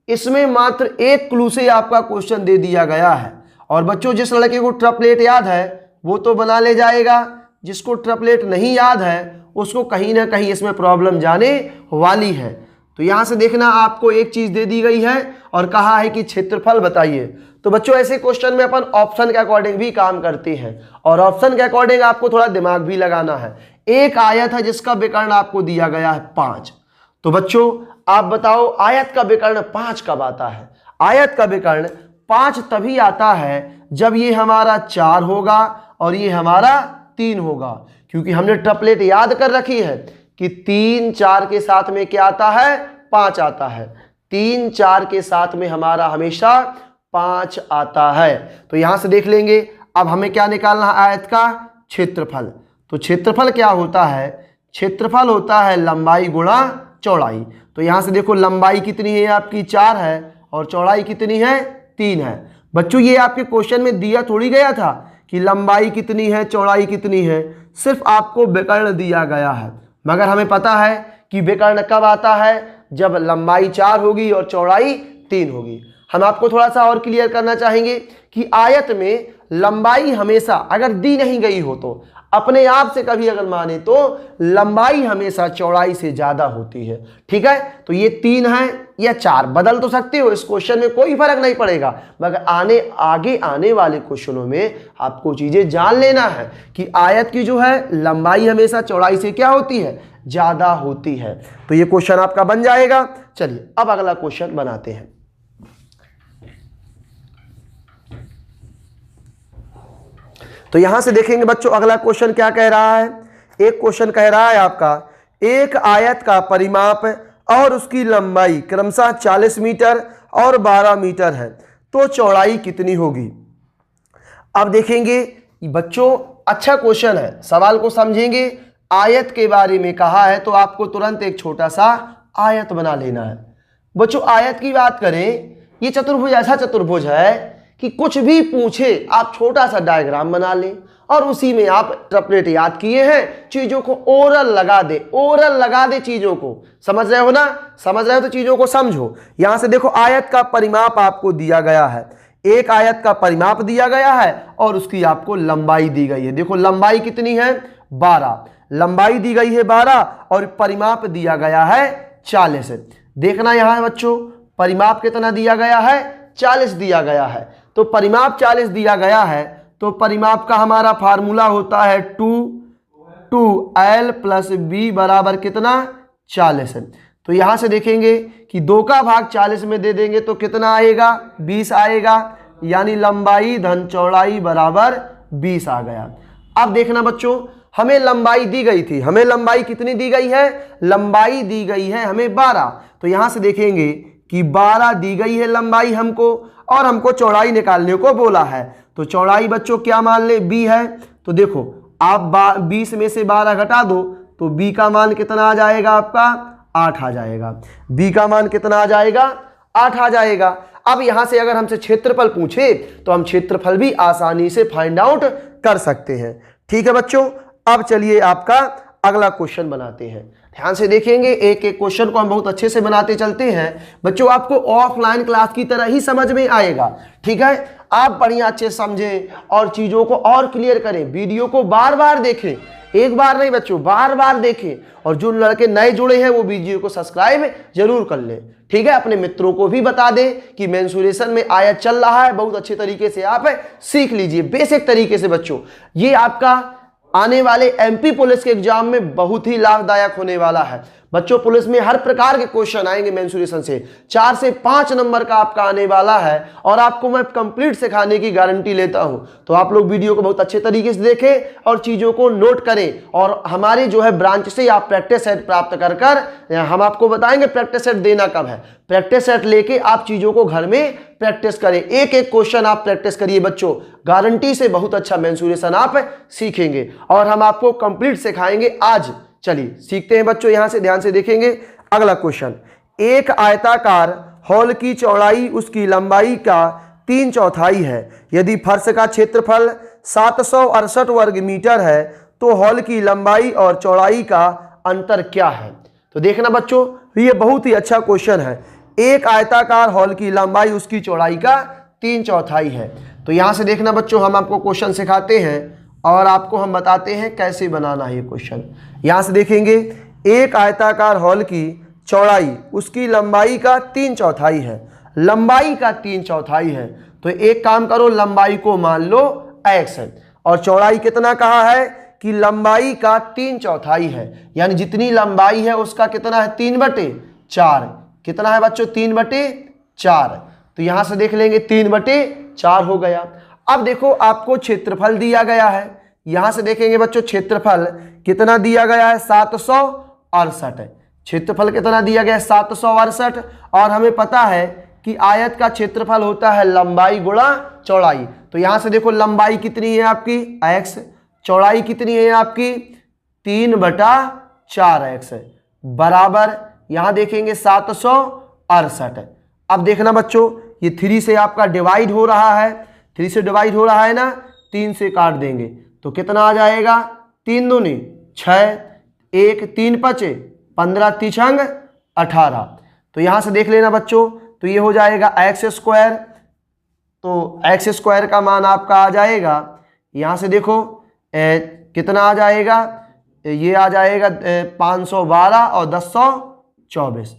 इसमें मात्र एक क्लू से आपका क्वेश्चन दे दिया गया है। और बच्चों जिस लड़के को ट्रिपलेट याद है वो तो बना ले जाएगा, जिसको ट्रिपलेट नहीं याद है उसको कहीं ना कहीं इसमें प्रॉब्लम जाने वाली है। तो यहां से देखना आपको एक चीज दे दी गई है और कहा है कि क्षेत्रफल बताइए। तो बच्चों ऐसे क्वेश्चन में अपन ऑप्शन के अकॉर्डिंग भी काम करते हैं और ऑप्शन के अकॉर्डिंग आपको थोड़ा दिमाग भी लगाना है। एक आयत है जिसका विकर्ण आपको दिया गया है 5। तो बच्चों आप बताओ आयत का विकर्ण 5 कब आता है। आयत का विकर्ण 5 तभी आता है जब ये हमारा 4 होगा और ये हमारा 3 होगा, क्योंकि हमने ट्रिपलेट याद कर रखी है कि 3 4 के साथ में क्या आता है, 5 आता है। 3 4 के साथ में हमारा हमेशा 5 आता है। तो यहां से देख लेंगे अब हमें क्या निकालना है, आयत का क्षेत्रफल। तो क्षेत्रफल क्या होता है, क्षेत्रफल होता है लंबाई गुणा चौड़ाई। तो यहां से देखो लंबाई कितनी है आपकी 4 है और चौड़ाई कितनी है 3 है। बच्चों ये आपके क्वेश्चन में दिया थोड़ी गया था कि लंबाई कितनी है चौड़ाई कितनी है, सिर्फ आपको विकर्ण दिया गया है। मगर हमें पता है कि विकर्ण कब आता है, जब लंबाई 4 होगी और चौड़ाई 3 होगी। हम आपको थोड़ा सा और क्लियर करना चाहेंगे कि आयत में लंबाई हमेशा अगर दी नहीं गई हो तो अपने आप से कभी अगर माने तो लंबाई हमेशा चौड़ाई से ज्यादा होती है। ठीक है, तो ये 3 है या 4 बदल तो सकते हो, इस क्वेश्चन में कोई फर्क नहीं पड़ेगा। मगर आगे आने वाले क्वेश्चनों में आपको चीजें जान लेना है कि आयत की जो है लंबाई हमेशा चौड़ाई से क्या होती है, ज्यादा होती है। तो ये क्वेश्चन आपका बन जाएगा। चलिए अब अगला क्वेश्चन बनाते हैं। तो यहां से देखेंगे बच्चों अगला क्वेश्चन क्या कह रहा है। एक क्वेश्चन कह रहा है आपका एक आयत का परिमाप और उसकी लंबाई क्रमशः 40 मीटर और 12 मीटर है तो चौड़ाई कितनी होगी। अब देखेंगे बच्चों अच्छा क्वेश्चन है, सवाल को समझेंगे। आयत के बारे में कहा है तो आपको तुरंत एक छोटा सा आयत बना लेना है। बच्चों आयत की बात करें, ये चतुर्भुज ऐसा चतुर्भुज है कि कुछ भी पूछे आप छोटा सा डायग्राम बना लें और उसी में आप ट्रिपलेट याद किए हैं, चीजों को ओरल लगा दे, ओरल लगा दे चीजों को। समझ रहे हो ना, समझ रहे हो तो चीजों को समझो। यहां से देखो आयत का परिमाप आपको दिया गया है, एक आयत का परिमाप दिया गया है और उसकी आपको लंबाई दी गई है। देखो लंबाई कितनी है 12, लंबाई दी गई है 12 और परिमाप दिया गया है 40। देखना यहां बच्चों परिमाप कितना दिया गया है, 40 दिया गया है। तो परिमाप 40 दिया गया है तो परिमाप का हमारा फार्मूला होता है 2l + b बराबर कितना 40 है। तो यहां से देखेंगे कि 2 का भाग 40 में दे देंगे तो कितना आएगा 20 आएगा, यानी लंबाई धन चौड़ाई बराबर 20 आ गया। अब देखना बच्चों हमें लंबाई दी गई थी, हमें लंबाई कितनी दी गई है, लंबाई दी गई है हमें 12। तो यहां से देखेंगे कि 12 दी गई है लंबाई हमको और हमको चौड़ाई निकालने को बोला है। तो चौड़ाई बच्चों क्या मान ले b है। तो देखो आप 20 में से 12 घटा दो तो b का मान कितना आ जाएगा आपका 8 आ जाएगा। b का मान कितना आ जाएगा 8 आ जाएगा। अब यहां से अगर हमसे क्षेत्रफल पूछे तो हम क्षेत्रफल भी आसानी से फाइंड आउट कर सकते हैं। ठीक है बच्चों, अब चलिए आपका अगला क्वेश्चन बनाते हैं। ध्यान से देखेंगे, एक एक क्वेश्चन को हम बहुत अच्छे से बनाते चलते हैं। बच्चों आपको ऑफलाइन क्लास की तरह ही समझ में आएगा। ठीक है, आप बढ़िया अच्छे समझें और चीज़ों को और क्लियर करें, वीडियो को बार बार देखें। एक बार नहीं बच्चों, बार बार देखें। और जो लड़के नए जुड़े हैं वो वीडियो को सब्सक्राइब जरूर कर लें, ठीक है। अपने मित्रों को भी बता दें कि मेंसुरेशन में आयत चल रहा है, बहुत अच्छे तरीके से आप सीख लीजिए, बेसिक तरीके से बच्चों। ये आपका आने वाले एमपी पुलिस के एग्जाम में बहुत ही लाभदायक होने वाला है बच्चों। पुलिस में हर प्रकार के क्वेश्चन आएंगे मेंसुरेशन से, 4 से 5 नंबर का आपका आने वाला है और आपको मैं कंप्लीट सिखाने की गारंटी लेता हूं। तो आप लोग वीडियो को बहुत अच्छे तरीके से देखें और चीजों को नोट करें। और हमारे जो है ब्रांच से आप प्रैक्टिस सेट प्राप्त कर हम आपको बताएंगे प्रैक्टिस सेट देना कब है। प्रैक्टिस सेट लेके आप चीजों को घर में प्रैक्टिस करें, एक एक क्वेश्चन आप प्रैक्टिस करिए बच्चों, गारंटी से बहुत अच्छा मेंसुरेशन आप सीखेंगे और हम आपको कंप्लीट सिखाएंगे आज। चलिए सीखते हैं बच्चों, यहां से ध्यान से देखेंगे अगला क्वेश्चन। एक आयताकार हॉल की चौड़ाई उसकी लंबाई का 3/4 है। यदि फर्श का क्षेत्रफल 768 वर्ग मीटर है तो हॉल की लंबाई और चौड़ाई का अंतर क्या है। तो देखना बच्चों, ये बहुत ही अच्छा क्वेश्चन है। एक आयताकार हॉल की लंबाई उसकी चौड़ाई का 3/4 है। तो यहां से देखना बच्चों, हम आपको क्वेश्चन सिखाते हैं और आपको हम बताते हैं कैसे बनाना है ये क्वेश्चन। यहां से देखेंगे, एक आयताकार हॉल की चौड़ाई उसकी लंबाई का 3/4 है। लंबाई का 3/4 है तो एक काम करो, लंबाई को मान लो x है और चौड़ाई कितना कहा है कि लंबाई का 3/4 है, यानी जितनी लंबाई है उसका कितना है 3/4। कितना है बच्चों 3/4। तो यहां से देख लेंगे 3/4 हो गया। अब देखो आपको क्षेत्रफल दिया गया है, यहां से देखेंगे बच्चों क्षेत्रफल कितना दिया गया है 768। क्षेत्रफल कितना दिया गया है 768 और हमें पता है कि आयत का क्षेत्रफल होता है लंबाई गुणा चौड़ाई। तो यहां से देखो लंबाई कितनी है आपकी x, चौड़ाई कितनी है आपकी 3/4x बराबर यहां देखेंगे 768। अब देखना बच्चों ये 3 से आपका डिवाइड हो रहा है, 3 से डिवाइड हो रहा है ना, 3 से काट देंगे तो कितना आ जाएगा 3 दूनी 6, 1 3 5 15 3 18। तो यहां से देख लेना बच्चों, तो ये हो जाएगा x²। तो x² का मान आपका आ जाएगा, यहां से देखो कितना आ जाएगा, ये आ जाएगा 512 और 1024,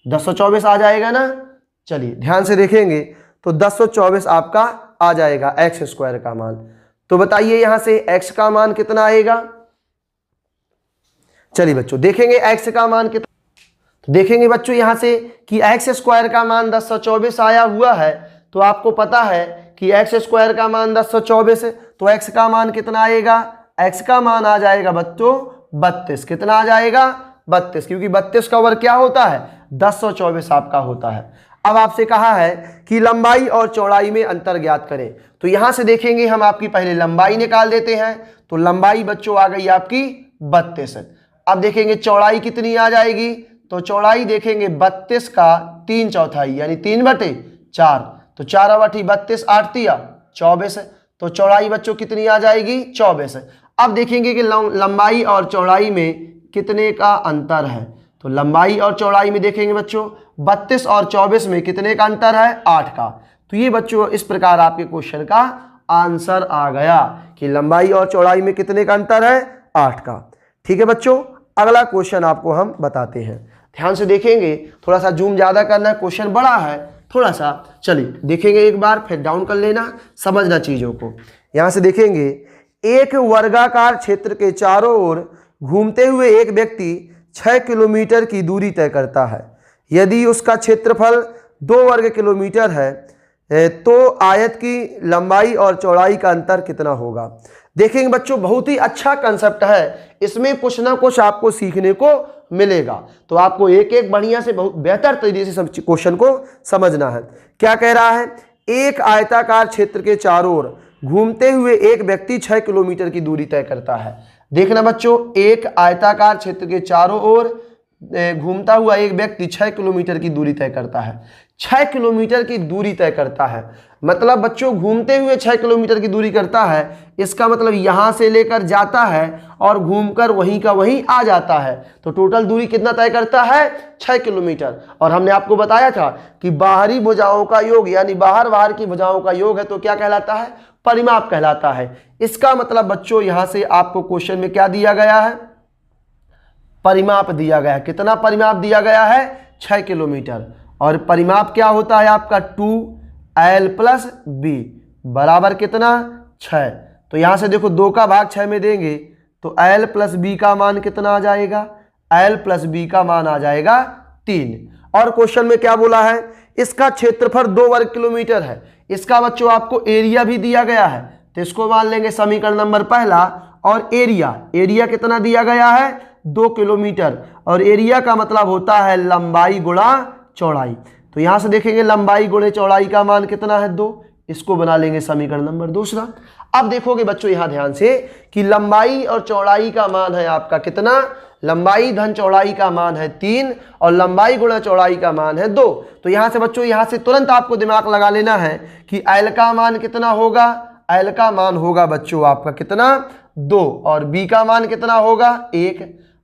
1024 आ जाएगा ना। चलिए ध्यान से देखेंगे तो 1024 आपका आ जाएगा x² का मान। तो बताइए यहां से x का मान कितना आएगा। चलिए बच्चों देखेंगे x का मान कितना। तो देखेंगे बच्चों यहां से कि x² का मान 1024 आया हुआ है। तो आपको पता है कि x² का मान 1024 है तो x का मान कितना आएगा, x का मान आ जाएगा बच्चों 32। कितना आ जाएगा 32, क्योंकि 32 का वर्ग क्या होता है 1024 आपका होता है। अब आपसे कहा है कि लंबाई और चौड़ाई में अंतर ज्ञात करें। तो यहां से देखेंगे हम आपकी पहले लंबाई निकाल देते हैं। तो लंबाई बच्चों आ गई आपकी 32। अब देखेंगे चौड़ाई कितनी आ जाएगी, तो चौड़ाई देखेंगे 32 का 3/4 यानी 3/4। तो 4 32 8 तिया 24। तो चौड़ाई बच्चों कितनी आ जाएगी 24। अब देखेंगे कि लंबाई और चौड़ाई में कितने का अंतर है। तो लंबाई और चौड़ाई में देखेंगे बच्चों 32 और 24 में कितने का अंतर है 8 का। तो ये बच्चों इस प्रकार आपके क्वेश्चन का आंसर आ गया कि लंबाई और चौड़ाई में कितने का अंतर है 8 का। ठीक है बच्चों, अगला क्वेश्चन आपको हम बताते हैं। ध्यान से देखेंगे, थोड़ा सा जूम ज्यादा करना है, क्वेश्चन बड़ा है थोड़ा सा। चलिए देखेंगे एक बार, फिर डाउन कर लेना, समझना चीजों को। यहां से देखेंगे, एक वर्गाकार क्षेत्र के चारों ओर घूमते हुए एक व्यक्ति 6 किलोमीटर की दूरी तय करता है। यदि उसका क्षेत्रफल 2 वर्ग किलोमीटर है तो आयत की लंबाई और चौड़ाई का अंतर कितना होगा। देखेंगे बच्चों बहुत ही अच्छा कंसेप्ट है, इसमें कुछ ना कुछ आपको सीखने को मिलेगा। तो आपको एक एक बढ़िया से बहुत बेहतर तरीके से क्वेश्चन को समझना है। क्या कह रहा है, एक आयताकार क्षेत्र के चारों ओर घूमते हुए एक व्यक्ति 6 किलोमीटर की दूरी तय करता है। देखना बच्चों, एक आयताकार क्षेत्र के चारों ओर घूमता हुआ एक व्यक्ति 6 किलोमीटर की दूरी तय करता है। 6 किलोमीटर की दूरी तय करता है मतलब बच्चों घूमते हुए 6 किलोमीटर की दूरी करता है। इसका मतलब यहां से लेकर जाता है और घूमकर वहीं का वहीं आ जाता है। तो टोटल दूरी कितना तय करता है 6 किलोमीटर। और हमने आपको बताया था कि बाहरी भुजाओं का योग यानी बाहर की भुजाओं का योग है तो क्या कहलाता है परिमाप कहलाता है। इसका मतलब बच्चों यहां से आपको क्वेश्चन में क्या दिया गया है, परिमाप दिया गया है। कितना परिमाप दिया गया है, 6 किलोमीटर। और परिमाप क्या होता है आपका 2l + b बराबर कितना 6। तो यहां से देखो 2 का भाग 6 में देंगे तो l + b का मान कितना आ जाएगा, l + b का मान आ जाएगा 3। और क्वेश्चन में क्या बोला है, इसका क्षेत्रफल 2 वर्ग किलोमीटर है। इसका बच्चों आपको एरिया भी दिया गया है, तो इसको मान लेंगे समीकरण नंबर पहला। और एरिया कितना दिया गया है, 2 किलोमीटर। और एरिया का मतलब होता है लंबाई गुणा चौड़ाई। तो यहां से देखेंगे लंबाई गुणे चौड़ाई का मान कितना है 2, इसको बना लेंगे समीकरण नंबर दूसरा। अब देखोगे बच्चों यहां ध्यान से कि लंबाई और चौड़ाई का मान है आपका कितना, लंबाई धन चौड़ाई का मान है 3 और लंबाई गुणा चौड़ाई का मान है 2। तो यहां से बच्चों यहां से तुरंत आपको दिमाग लगा लेना है कि l का मान कितना होगा, l का मान होगा बच्चों आपका कितना 2 और b का मान कितना होगा 1।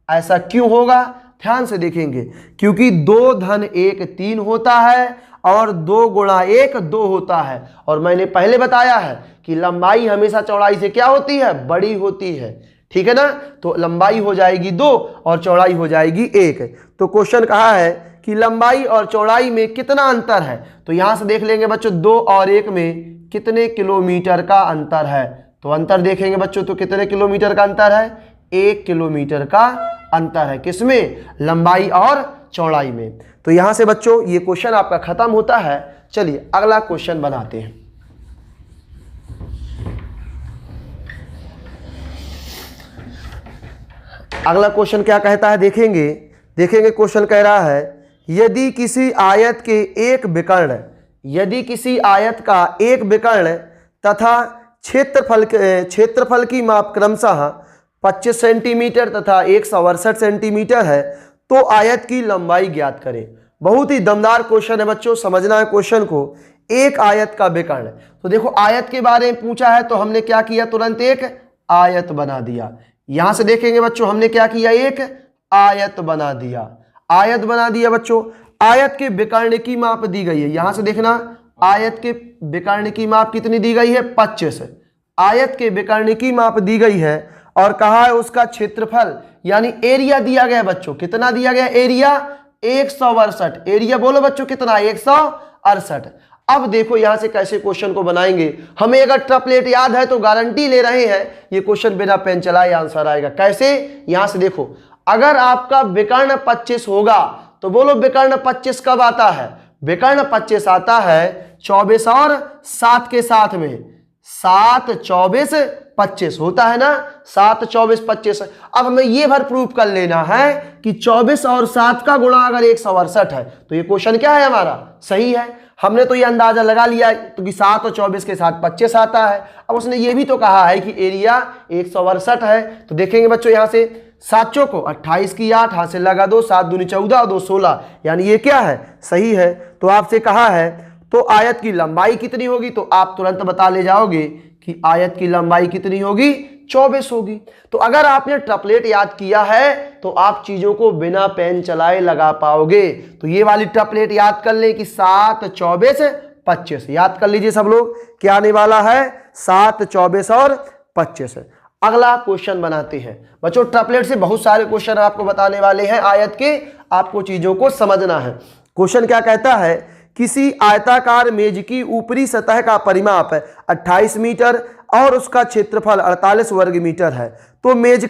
ऐसा क्यों होगा, ध्यान से देखेंगे, क्योंकि 2 धन 1 3 होता है और 2 गुणा 1 2 होता है। और मैंने पहले बताया है कि लंबाई हमेशा चौड़ाई से क्या होती है, बड़ी होती है, ठीक है ना। तो लंबाई हो जाएगी 2 और चौड़ाई हो जाएगी 1। तो क्वेश्चन कहा है कि लंबाई और चौड़ाई में कितना अंतर है। तो यहां से देख लेंगे बच्चों 2 और 1 में कितने किलोमीटर का अंतर है। तो अंतर देखेंगे बच्चों तो कितने किलोमीटर का अंतर है, 1 किलोमीटर का अंतर है। किसमें, लंबाई और चौड़ाई में। तो यहां से बच्चों ये क्वेश्चन आपका खत्म होता है। चलिए अगला क्वेश्चन बनाते हैं। अगला क्वेश्चन क्या कहता है देखेंगे क्वेश्चन कह रहा है यदि किसी आयत के एक विकर्ण, यदि किसी आयत का एक विकर्ण तथा क्षेत्रफल की माप क्रमशः 25 सेंटीमीटर तथा 168 सेंटीमीटर है तो आयत की लंबाई ज्ञात करें। बहुत ही दमदार क्वेश्चन है बच्चों, समझना है क्वेश्चन को। एक आयत का विकर्ण, तो देखो आयत के बारे में पूछा है तो हमने क्या किया, तुरंत एक आयत बना दिया। यहां से देखेंगे बच्चों हमने क्या किया, एक आयत बना दिया बच्चों। आयत के विकर्ण की माप दी गई है, यहां से देखना आयत के विकर्ण की माप कितनी दी गई है 25। आयत के विकर्ण की माप दी गई है और कहा है उसका क्षेत्रफल यानी एरिया दिया गया बच्चों। कितना दिया गया एरिया, 168। एरिया बोलो बच्चों कितना, 168। अब देखो यहां से कैसे क्वेश्चन को बनाएंगे। हमें अगर ट्रिपलेट याद है तो गारंटी ले रहे हैं ये क्वेश्चन बिना पेन चलाए आंसर आएगा। कैसे, यहां से देखो अगर आपका विकर्ण 25 होगा तो बोलो विकर्ण 25 कब आता है, विकर्ण 25 आता है 24 और 7 के साथ में। 7 24 25 होता है ना, 7 24 25। अब हमें यह भर प्रूफ कर लेना है कि 24 और 7 का गुणा अगर 168 है तो ये क्वेश्चन क्या है हमारा, सही है। हमने तो ये अंदाजा लगा लिया तो कि 7 और 24 के साथ 25 आता है। अब उसने ये भी तो कहा है कि एरिया 168 है। तो देखेंगे बच्चों यहां से 7 चौको 28 की 8 हाथ से लगा 2, 7 दूनी 14 और 2 16, यानी ये क्या है, सही है। तो आपसे कहा है तो आयत की लंबाई कितनी होगी, तो आप तुरंत बता ले जाओगे कि आयत की लंबाई कितनी होगी, 24 होगी। तो अगर आपने ट्रिपलेट याद किया है तो आप चीजों को बिना पेन चलाए लगा पाओगे। तो ये वाली ट्रिपलेट याद कर ले कि 7 24 25, याद कर लीजिए सब लोग, क्या आने वाला है 7 24 और 25। अगला क्वेश्चन बनाते हैं बच्चों। ट्रिपलेट से बहुत सारे क्वेश्चन आपको बताने वाले हैं आयत के, आपको चीजों को समझना है। क्वेश्चन क्या कहता है, किसी आयताकार मेज की ऊपरी सतह का परिमाप 28 मीटर और उसका क्षेत्रफल 48 वर्ग मीटर है तो मेज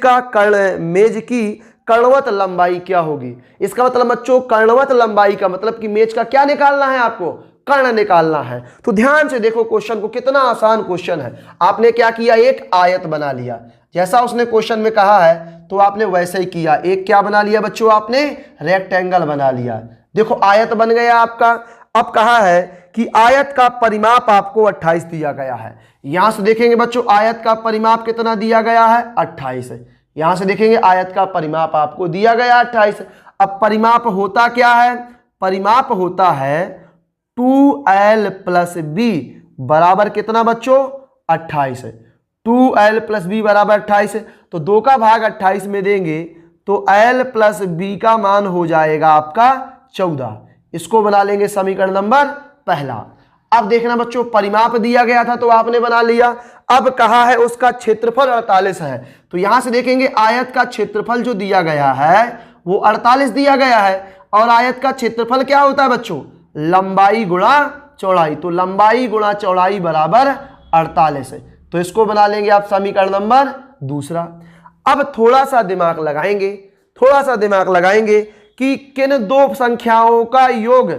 की कर्णवत लंबाई क्या होगी। इसका मतलब बच्चों कर्णवत लंबाई का मतलब कि मेज का क्या निकालना है, आपको कर्ण निकालना है। तो ध्यान से देखो क्वेश्चन को, कितना आसान क्वेश्चन है। आपने क्या किया, एक आयत बना लिया, जैसा उसने क्वेश्चन में कहा है तो आपने वैसे ही किया। एक क्या बना लिया बच्चों, आपने रेक्टेंगल बना लिया। देखो आयत बन गया आपका। अब कहा है कि आयत का परिमाप आपको 28 दिया गया है। यहां से देखेंगे बच्चों आयत का परिमाप कितना दिया गया है, 28। यहां से देखेंगे आयत का परिमाप आपको दिया गया 28। अब परिमाप होता क्या है, परिमाप होता है 2l + b बराबर कितना बच्चों, 28। 2l + b बराबर 28। तो 2 का भाग 28 में देंगे तो l + b का मान हो जाएगा आपका 14। इसको बना लेंगे समीकरण नंबर पहला। अब देखना बच्चों, परिमाप दिया गया था तो आपने बना लिया। अब कहा है उसका क्षेत्रफल 48 है, तो यहां से देखेंगे आयत का क्षेत्रफल जो दिया गया है वो 48 दिया गया है। और आयत का क्षेत्रफल क्या होता है बच्चों? लंबाई गुणा चौड़ाई। तो लंबाई गुणा चौड़ाई बराबर 48 है। तो इसको बना लेंगे आप समीकरण नंबर दूसरा। अब थोड़ा सा दिमाग लगाएंगे कि किन दो संख्याओं का योग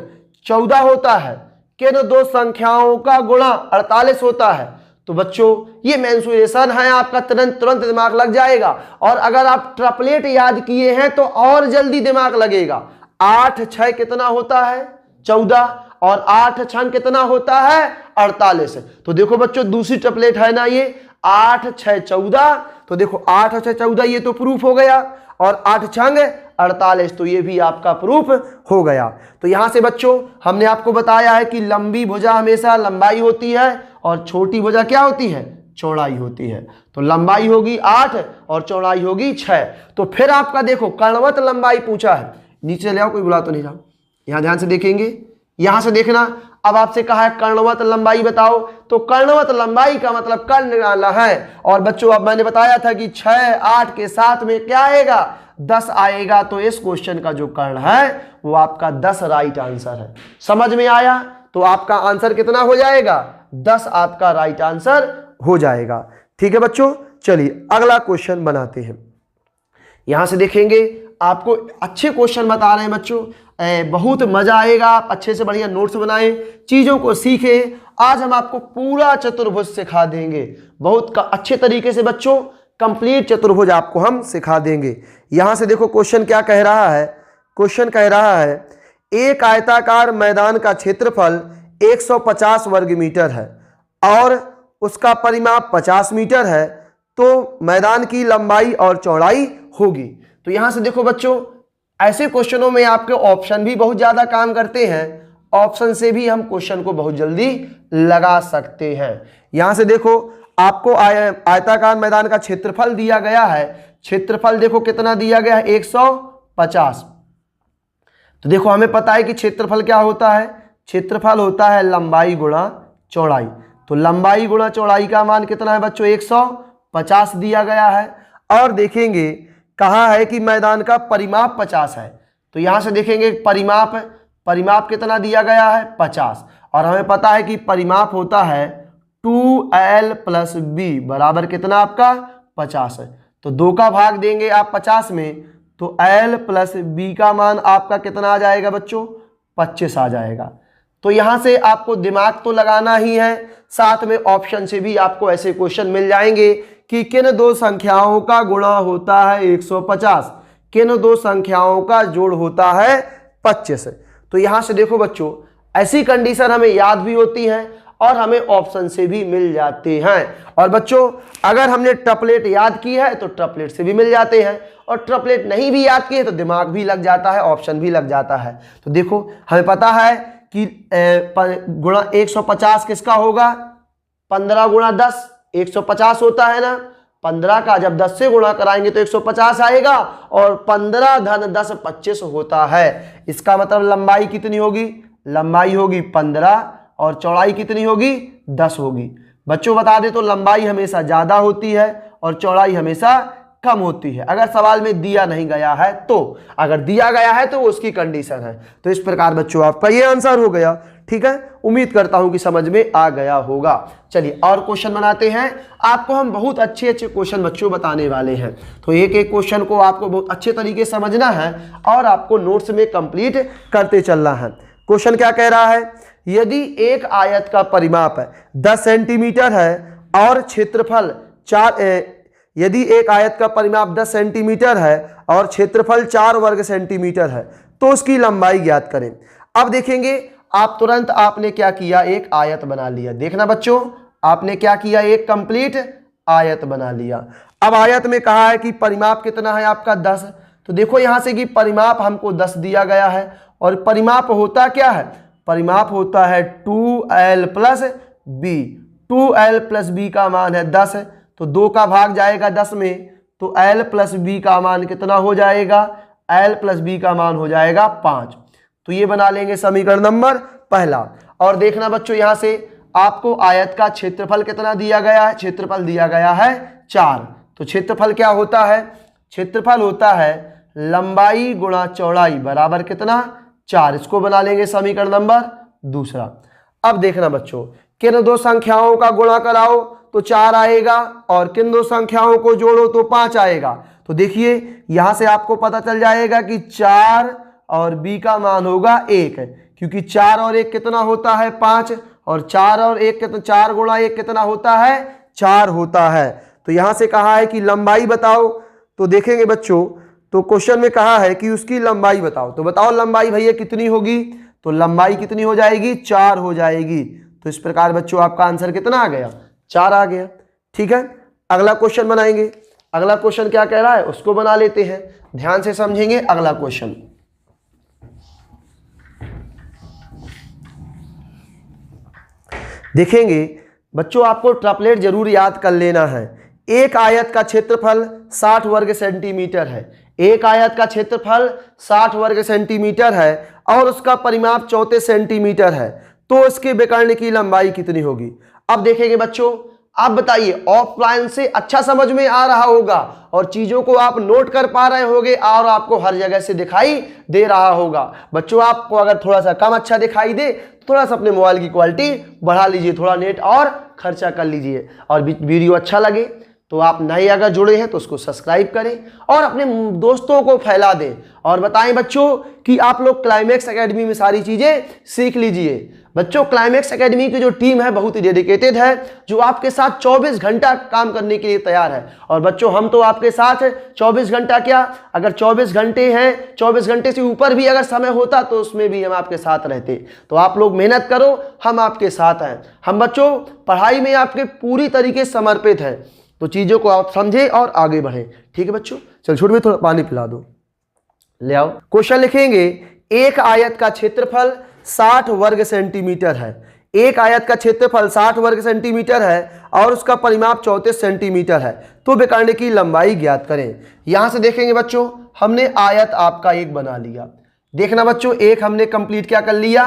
14 होता है, किन दो संख्याओं का गुणा 48 होता है। तो बच्चों ये मेंसुरेशन है आपका, तुरंत दिमाग लग जाएगा। और अगर आप ट्रिपलेट याद किए हैं तो और जल्दी दिमाग लगेगा। 8 6 कितना होता है? 14, और 8 6 कितना होता है? 48। तो देखो बच्चों दूसरी ट्रिपलेट है ना ये, 8 6 14। तो देखो 8 6 14 ये तो प्रूफ हो गया, और 8 6 48 तो ये भी आपका प्रूफ हो गया। तो यहां से बच्चों हमने आपको बताया है कि लंबी भुजा हमेशा लंबाई होती है और छोटी भुजा क्या होती है? चौड़ाई होती है। तो लंबाई होगी 8 और चौड़ाई होगी 6। तो फिर आपका देखो कर्णवत लंबाई पूछा है, नीचे ले आओ, कोई बुला तो नहीं रहा। यहां ध्यान से देखेंगे, यहां से देखना। अब आपसे कहा है कर्णवत लंबाई बताओ, तो कर्णवत लंबाई का मतलब कर्ण निकालना है। और बच्चों अब मैंने बताया था कि 6 8 के साथ में क्या आएगा? 10 आएगा। तो इस क्वेश्चन का जो कर्ण है वो आपका 10 राइट आंसर है। समझ में आया? तो आपका आंसर कितना हो जाएगा? 10 आपका राइट आंसर हो जाएगा। ठीक है बच्चों, चलिए अगला क्वेश्चन बनाते हैं। यहां से देखेंगे, आपको अच्छे क्वेश्चन बता रहे हैं बच्चों, बहुत मजा आएगा। आप अच्छे से बढ़िया नोट्स बनाएं, चीजों को सीखें। आज हम आपको पूरा चतुर्भुज सिखा देंगे, बहुत अच्छे तरीके से बच्चों, कंप्लीट चतुर्भुज आपको हम सिखा देंगे। यहां से देखो क्वेश्चन क्या कह रहा है। क्वेश्चन कह रहा है एक आयताकार मैदान का क्षेत्रफल 150 वर्ग मीटर है और उसका परिमाप 50 मीटर है, तो मैदान की लंबाई और चौड़ाई होगी। तो यहां से देखो बच्चों, ऐसे क्वेश्चनों में आपके ऑप्शन भी बहुत ज्यादा काम करते हैं। ऑप्शन से भी हम क्वेश्चन को बहुत जल्दी लगा सकते हैं। यहां से देखो आपको आयताकार मैदान का क्षेत्रफल दिया गया है। क्षेत्रफल देखो कितना दिया गया है? 150। तो देखो हमें पता है कि क्षेत्रफल क्या होता है? क्षेत्रफल होता है लंबाई गुणा चौड़ाई। तो लंबाई गुणा चौड़ाई का मान कितना है बच्चों? 150 दिया गया है। और देखेंगे कहा है कि मैदान का परिमाप 50 है। तो यहां से देखेंगे परिमाप कितना दिया गया है? 50। और हमें पता है कि परिमाप होता है 2l + b बराबर कितना आपका? 50 है। तो 2 का भाग देंगे आप 50 में, तो l + b का मान आपका कितना आ जाएगा बच्चों? 25 आ जाएगा। तो यहां से आपको दिमाग तो लगाना ही है, साथ में ऑप्शन से भी आपको ऐसे क्वेश्चन मिल जाएंगे कि किन दो संख्याओं का गुणा होता है 150, किन दो संख्याओं का जोड़ होता है 25। तो यहां से देखो बच्चों, ऐसी कंडीशन हमें याद भी होती है और हमें ऑप्शन से भी मिल जाते हैं। और बच्चों अगर हमने ट्रिपलेट याद की है तो ट्रिपलेट से भी मिल जाते हैं, और ट्रिपलेट नहीं भी याद की है तो दिमाग भी लग जाता है, ऑप्शन भी लग जाता है। तो देखो हमें पता है कि गुणा 150 किसका होगा? 15 × 10 150 होता है ना। 15 का जब 10 से गुणा कराएंगे तो 150 आएगा, और 15 × 10 25 होता है। इसका मतलब लंबाई कितनी होगी? लंबाई होगी 15 और चौड़ाई कितनी होगी? 10 होगी। बच्चों बता दें तो लंबाई हमेशा ज्यादा होती है और चौड़ाई हमेशा कम होती है, अगर सवाल में दिया नहीं गया है तो। अगर दिया गया है तो वो उसकी कंडीशन है। तो इस प्रकार बच्चों आपका ये आंसर हो गया। ठीक है, उम्मीद करता हूं कि समझ में आ गया होगा। चलिए और क्वेश्चन बनाते हैं। आपको हम बहुत अच्छे क्वेश्चन बच्चों बताने वाले हैं, तो एक एक क्वेश्चन को आपको बहुत अच्छे तरीके से समझना है और आपको नोट्स में कंप्लीट करते चलना है। क्वेश्चन क्या कह रहा है? यदि एक आयत का परिमाप 10 सेंटीमीटर है और क्षेत्रफल यदि एक आयत का परिमाप 10 सेंटीमीटर है और क्षेत्रफल 4 वर्ग सेंटीमीटर है, तो उसकी लंबाई ज्ञात करें। अब देखेंगे आप तुरंत आपने क्या किया? एक आयत बना लिया। देखना बच्चों, आपने क्या किया? एक कंप्लीट आयत बना लिया। अब आयत में कहा है कि परिमाप कितना है आपका? 10। तो देखो यहां से कि परिमाप हमको 10 दिया गया है, और परिमाप होता क्या है? परिमाप होता है 2l + b। 2l + b का मान है 10, तो 2 का भाग जाएगा 10 में, तो l + b का मान कितना हो जाएगा? l + b का मान हो जाएगा 5। तो ये बना लेंगे समीकरण नंबर पहला। और देखना बच्चों यहाँ से आपको आयत का क्षेत्रफल कितना दिया गया है, क्षेत्रफल दिया गया है 4। तो क्षेत्रफल क्या होता है, क्षेत्रफल होता है लंबाई गुणा चौड़ाई बराबर कितना 4। इसको बना लेंगे समीकरण नंबर दूसरा। अब देखना बच्चों किन दो संख्याओं का गुणा कराओ तो 4 आएगा और किन दो संख्याओं को जोड़ो तो 5 आएगा। तो देखिए यहां से आपको पता चल जाएगा कि 4 और b का मान होगा 1, क्योंकि 4 और 1 कितना होता है 5, और 4 और 1 कितना, 4 गुणा 1 कितना होता है 4 होता है। तो यहां से कहा है कि लंबाई बताओ, तो देखेंगे बच्चों तो क्वेश्चन में कहा है कि उसकी लंबाई बताओ, तो बताओ लंबाई भैया कितनी होगी, तो लंबाई कितनी हो जाएगी 4 हो जाएगी। तो इस प्रकार बच्चों आपका आंसर कितना आ गया 4 आ गया। ठीक है, अगला क्वेश्चन बनाएंगे। अगला क्वेश्चन क्या कह रहा है उसको बना लेते हैं, ध्यान से समझेंगे अगला क्वेश्चन। देखेंगे बच्चों आपको ट्रिपलेट जरूर याद कर लेना है। एक आयत का क्षेत्रफल 60 वर्ग सेंटीमीटर है, एक आयत का क्षेत्रफल 60 वर्ग सेंटीमीटर है और उसका परिमाप 34 सेंटीमीटर है, तो इसके विकर्ण की लंबाई कितनी होगी। अब देखेंगे बच्चों, आप बताइए ऑफलाइन से अच्छा समझ में आ रहा होगा और चीजों को आप नोट कर पा रहे होंगे और आपको हर जगह से दिखाई दे रहा होगा। बच्चों आपको अगर थोड़ा सा कम अच्छा दिखाई दे तो थोड़ा सा अपने मोबाइल की क्वालिटी बढ़ा लीजिए, थोड़ा नेट और खर्चा कर लीजिए, और वीडियो अच्छा लगे तो आप नए अगर जुड़े हैं तो उसको सब्सक्राइब करें और अपने दोस्तों को फैला दें और बताएं बच्चों कि आप लोग क्लाइमेक्स एकेडमी में सारी चीजें सीख लीजिए। बच्चों क्लाइमेक्स एकेडमी की जो टीम है बहुत ही डेडिकेटेड है, जो आपके साथ 24 घंटा काम करने के लिए तैयार है। और बच्चों हम तो आपके साथ 24 घंटा क्या, अगर 24 घंटे हैं, 24 घंटे से ऊपर भी अगर समय होता तो उसमें भी हम आपके साथ रहते। तो आप लोग मेहनत करो, हम आपके साथ हैं। हम बच्चों पढ़ाई में आपके पूरी तरीके से समर्पित हैं, तो चीज़ों को आप समझें और आगे बढ़ें। ठीक है बच्चों, चल छोटे में थोड़ा पानी पिला दो, ले आओ। क्वेश्चन लिखेंगे, एक आयत का क्षेत्रफल 60 वर्ग सेंटीमीटर है, एक आयत का क्षेत्रफल 60 वर्ग सेंटीमीटर है और उसका परिमाप 34 सेंटीमीटर है, तो विकर्ण की लंबाई ज्ञात करें। यहां से देखेंगे बच्चों हमने आयत आपका एक बना लिया। देखना बच्चों एक हमने कंप्लीट क्या कर लिया,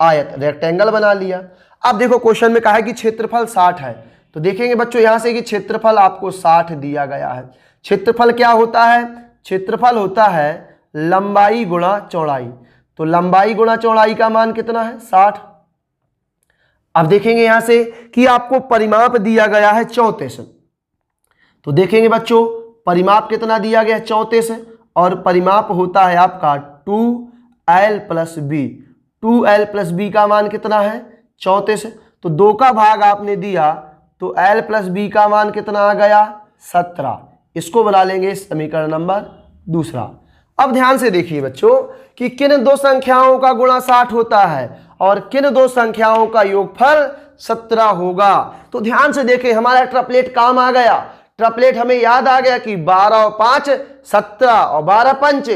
आयत रेक्टेंगल बना लिया। अब देखो क्वेश्चन में कहा है कि क्षेत्रफल 60 है, तो देखेंगे बच्चों यहां से कि क्षेत्रफल आपको 60 दिया गया है। क्षेत्रफल क्या होता है, क्षेत्रफल होता है लंबाई गुणा चौड़ाई, तो लंबाई गुणा चौड़ाई का मान कितना है 60। अब देखेंगे यहां से कि आपको परिमाप दिया गया है 34, तो देखेंगे बच्चों परिमाप कितना दिया गया है 34, और परिमाप होता है आपका 2l + b, 2l + b का मान कितना है 34, तो 2 का भाग आपने दिया तो l + b का मान कितना आ गया 17। इसको बना लेंगे समीकरण नंबर दूसरा। अब ध्यान से देखिए बच्चों कि किन दो संख्याओं का गुणा 60 होता है और किन दो संख्याओं का योगफल 17 होगा। तो ध्यान से देखें हमारा ट्रिपलेट काम आ गया। ट्रिपलेट हमें याद आ गया कि 12 और 5 17 और 12 पंच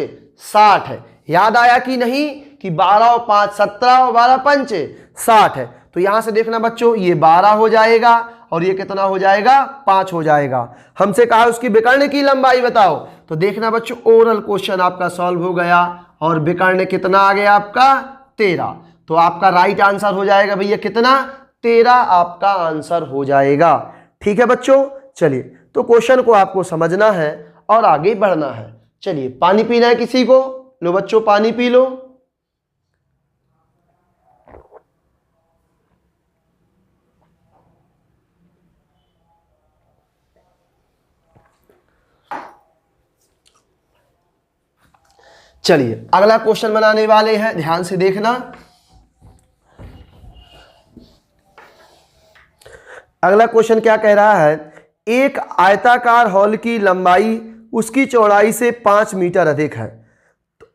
60 है। याद आया कि नहीं कि 12 और 5 17 और 12 पंच 60 है। तो यहां से देखना बच्चों ये 12 हो जाएगा और ये कितना हो जाएगा 5 हो जाएगा। हमसे कहा उसकी विकर्ण की लंबाई बताओ, तो देखना बच्चों ओरल क्वेश्चन आपका सॉल्व हो गया और विकर्ण कितना आ गया आपका 13। तो आपका राइट आंसर हो जाएगा भैया कितना 13 आपका आंसर हो जाएगा। ठीक है बच्चों, चलिए तो क्वेश्चन को आपको समझना है और आगे बढ़ना है। चलिए पानी पीना है किसी को, लो बच्चों पानी पी लो। चलिए अगला क्वेश्चन बनाने वाले हैं, ध्यान से देखना। अगला क्वेश्चन क्या कह रहा है, एक आयताकार हॉल की लंबाई उसकी चौड़ाई से 5 मीटर अधिक है